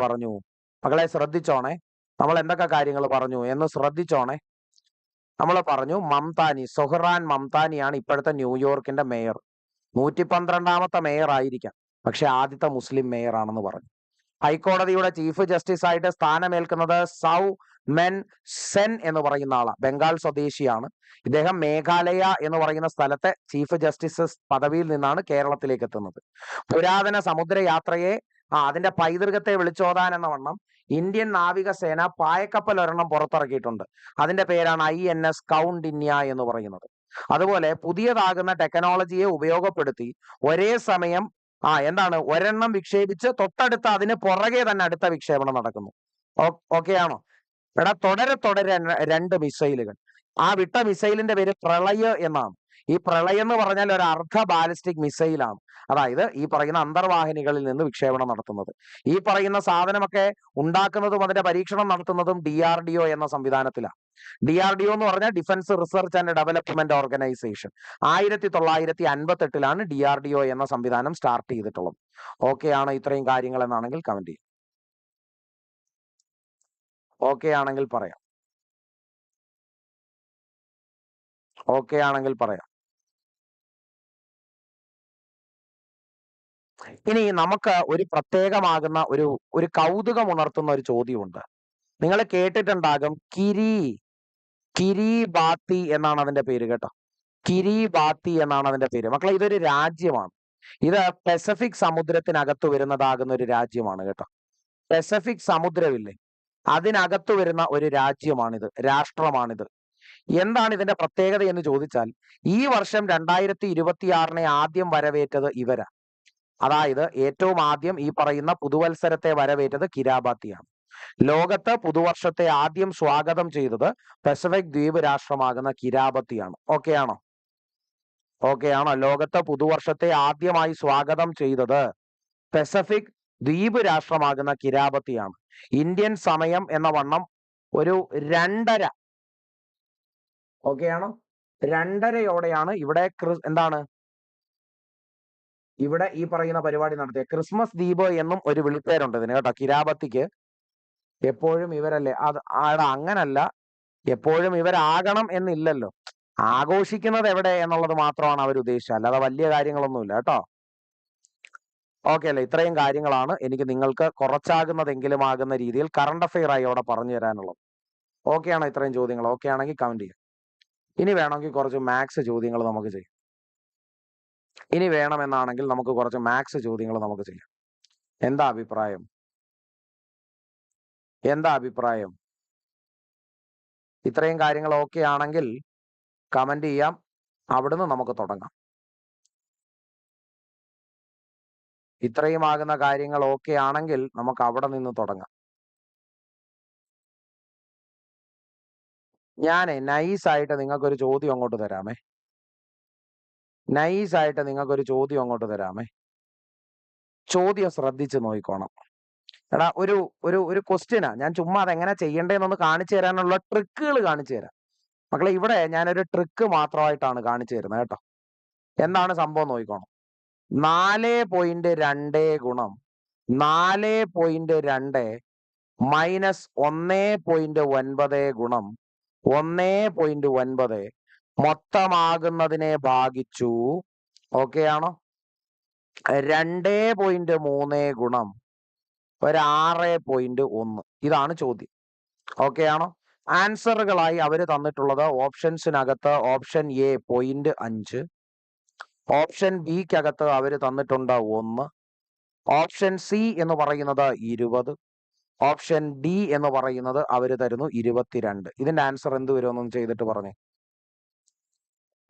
പറഞ്ഞു? മക്കളെ ശ്രദ്ധിച്ചോണേ. നമ്മൾ എന്തൊക്കെ കാര്യങ്ങൾ പറഞ്ഞു എന്ന് ശ്രദ്ധിച്ചോണേ. നമ്മൾ പറഞ്ഞു സുഹ്റാൻ മംതാനിയാണ് ഇപ്പോഴത്തെ ന്യൂയോർക്കിന്റെ മേയർ. 112ാമത്തെ മേയർ ആയിരിക്കാം, പക്ഷെ ആദ്യത്തെ മുസ്ലിം മേയർ ആണെന്ന് പറഞ്ഞു. ഹൈക്കോടതിയുടെ ചീഫ് ജസ്റ്റിസ് ആയിട്ട് സ്ഥാനമേൽക്കുന്നത് സൗ മെൻ സെൻ എന്ന് പറയുന്ന ആളാണ്. ബംഗാൾ സ്വദേശിയാണ് ഇദ്ദേഹം. മേഘാലയ എന്ന് പറയുന്ന സ്ഥലത്തെ ചീഫ് ജസ്റ്റിസ് പദവിയിൽ നിന്നാണ് കേരളത്തിലേക്ക് എത്തുന്നത്. പുരാതന സമുദ്രയാത്രയെ അതിന്റെ പൈതൃകത്തെ വിളിച്ചോതാൻ എന്ന വണ്ണം ഇന്ത്യൻ നാവികസേന പായക്കപ്പൽ ഒരെണ്ണം പുറത്തിറക്കിയിട്ടുണ്ട്. അതിന്റെ പേരാണ് INS കൗണ്ടിന്യ എന്ന് പറയുന്നത്. അതുപോലെ പുതിയതാകുന്ന ടെക്നോളജിയെ ഉപയോഗപ്പെടുത്തി ഒരേ സമയം ഒരെണ്ണം വിക്ഷേപിച്ച് തൊട്ടടുത്ത അതിന് പുറകെ തന്നെ അടുത്ത വിക്ഷേപണം നടക്കുന്നു. ഓക്കെ ആണോ? എടാ, തുടരെ 2 മിസൈലുകൾ. ആ വിട്ട മിസൈലിന്റെ പേര് പ്രളയ എന്നാണ്. ഈ പ്രളയം എന്ന് പറഞ്ഞാൽ ഒരു അർദ്ധ ബാലിസ്റ്റിക് മിസൈലാണ്. അതായത് ഈ പറയുന്ന അന്തർവാഹിനികളിൽ നിന്ന് വിക്ഷേപണം നടത്തുന്നത്. ഈ പറയുന്ന സാധനമൊക്കെ ഉണ്ടാക്കുന്നതും അതിന്റെ പരീക്ഷണം നടത്തുന്നതും DRDO എന്ന സംവിധാനത്തിലാണ്. DRDO എന്ന് പറഞ്ഞാൽ defence research and development organisation. 1958 DRDO എന്ന സംവിധാനം സ്റ്റാർട്ട് ചെയ്തിട്ടുള്ളത്. ഓക്കെ ആണ് ഇത്രയും കാര്യങ്ങൾ എന്നാണെങ്കിൽ കമന്റ് ചെയ്യും. ഓക്കെ ആണെങ്കിൽ പറയാം. ഓക്കെ ആണെങ്കിൽ പറയാം. ഇനി നമുക്ക് ഒരു പ്രത്യേകമാകുന്ന ഒരു കൗതുകം ഉണർത്തുന്ന ഒരു ചോദ്യമുണ്ട്. നിങ്ങൾ കേട്ടിട്ടുണ്ടാകും കിരിബാത്തി എന്നാണ് അതിന്റെ പേര് കേട്ടോ. കിരിബാത്തി എന്നാണ് അതിന്റെ പേര്. മക്കളെ, ഇതൊരു രാജ്യമാണ്. ഇത് പസഫിക് സമുദ്രത്തിനകത്ത് വരുന്നതാകുന്ന ഒരു രാജ്യമാണ് കേട്ടോ. പസഫിക് സമുദ്രമില്ലേ, അതിനകത്ത് വരുന്ന ഒരു രാജ്യമാണിത്, രാഷ്ട്രമാണിത്. എന്താണ് ഇതിന്റെ പ്രത്യേകത എന്ന് ചോദിച്ചാൽ, ഈ വർഷം 2026 ആദ്യം വരവേറ്റത് ഇവരാ. അതായത് ഏറ്റവും ആദ്യം ഈ പറയുന്ന പുതുവത്സരത്തെ വരവേറ്റത് കിരാബാത്തിയാണ്. ലോകത്ത് പുതുവർഷത്തെ ആദ്യം സ്വാഗതം ചെയ്തത് പസഫിക് ദ്വീപ് രാഷ്ട്രമാകുന്ന കിരാബത്തിയാണ്. ഓക്കെ ആണോ? ഓക്കെ ആണോ? ലോകത്ത് പുതുവർഷത്തെ ആദ്യമായി സ്വാഗതം ചെയ്തത് പസഫിക് ദ്വീപ് രാഷ്ട്രമാകുന്ന കിരാബത്തിയാണ്. ഇന്ത്യൻ സമയം എന്ന വണ്ണം ഒരു 2:30. ഓക്കെ ആണോ? 2:30 ഇവിടെ ഇവിടെ ഈ പറയുന്ന പരിപാടി നടത്തിയ ക്രിസ്മസ് ദ്വീപ് എന്നും ഒരു വിളിപ്പേരുണ്ട് ഇതിന് കേട്ടോ. കിരാബത്തിക്ക് എപ്പോഴും ഇവരല്ലേ അങ്ങനല്ല, എപ്പോഴും ഇവരാകണം എന്നില്ലല്ലോ. ആഘോഷിക്കുന്നത് എവിടെ എന്നുള്ളത് മാത്രമാണ് അവർ ഉദ്ദേശിച്ചത്, അല്ലാതെ വലിയ കാര്യങ്ങളൊന്നുമില്ല കേട്ടോ. ഓക്കെ അല്ലേ? ഇത്രയും കാര്യങ്ങളാണ് എനിക്ക് നിങ്ങൾക്ക് കുറച്ചാകുന്നതെങ്കിലും ആകുന്ന രീതിയിൽ കറണ്ട് അഫെയർ ആയി അവിടെ പറഞ്ഞു തരാനുള്ളത്. ഓക്കെ ആണോ? ഇത്രയും ചോദ്യങ്ങൾ ഓക്കെ ആണെങ്കിൽ കമന്റ് ചെയ്യാം. ഇനി വേണമെങ്കിൽ കുറച്ച് മാത്സ് ചോദ്യങ്ങൾ നമുക്ക് ചെയ്യാം. ഇനി വേണമെന്നാണെങ്കിൽ നമുക്ക് കുറച്ച് മാത്സ് ചോദ്യങ്ങൾ നമുക്ക് ചെയ്യാം. എന്താ അഭിപ്രായം? ഇത്രയും കാര്യങ്ങൾ ഓക്കെ ആണെങ്കിൽ കമന്റ് ചെയ്യാം. അവിടുന്ന് നമുക്ക് തുടങ്ങാം. ഇത്രയും ആകുന്ന കാര്യങ്ങൾ ഓക്കെ ആണെങ്കിൽ നമുക്ക് അവിടെ നിന്ന് തുടങ്ങാം. ഞാനേ നൈസായിട്ട് നിങ്ങൾക്കൊരു ചോദ്യം അങ്ങോട്ട് തരാമേ. നൈസായിട്ട് നിങ്ങൾക്കൊരു ചോദ്യം അങ്ങോട്ട് തരാമേ. ചോദ്യം ശ്രദ്ധിച്ച് നോക്കിക്കോണം. എടാ ഒരു ഒരു ഒരു ക്വസ്റ്റ്യനാ. ഞാൻ ചുമ്മാ അതെങ്ങനെ ചെയ്യണ്ടേന്നൊന്ന് കാണിച്ചു തരാനുള്ള ട്രിക്കുകൾ കാണിച്ചു തരാം. മക്കളെ ഇവിടെ ഞാനൊരു ട്രിക്ക് മാത്രമായിട്ടാണ് കാണിച്ചു തരുന്നത് കേട്ടോ. എന്താണ് സംഭവം നോക്കിക്കോണം. 4.2 ഗുണം 4.2 മൈനസ് 1.9 ഗുണം 1.9 മൊത്തമാകുന്നതിനെ ഭാഗിച്ചു. ഓക്കെ ആണോ? 2.3 ഗുണം 6.1. ഇതാണ് ചോദ്യം. ഓക്കെ ആണോ? ആൻസറുകളായി അവര് തന്നിട്ടുള്ളത് ഓപ്ഷൻസിനകത്ത് ഓപ്ഷൻ എ 0.5, ഓപ്ഷൻ ബിക്കകത്ത് അവര് തന്നിട്ടുണ്ട് 1, ഓപ്ഷൻ സി എന്ന് പറയുന്നത് 20, ഓപ്ഷൻ ഡി എന്ന് പറയുന്നത് അവര് തരുന്നു 22. ഇതിന്റെ ആൻസർ എന്ത് വരുമെന്നൊന്ന് ചെയ്തിട്ട് പറഞ്ഞേ.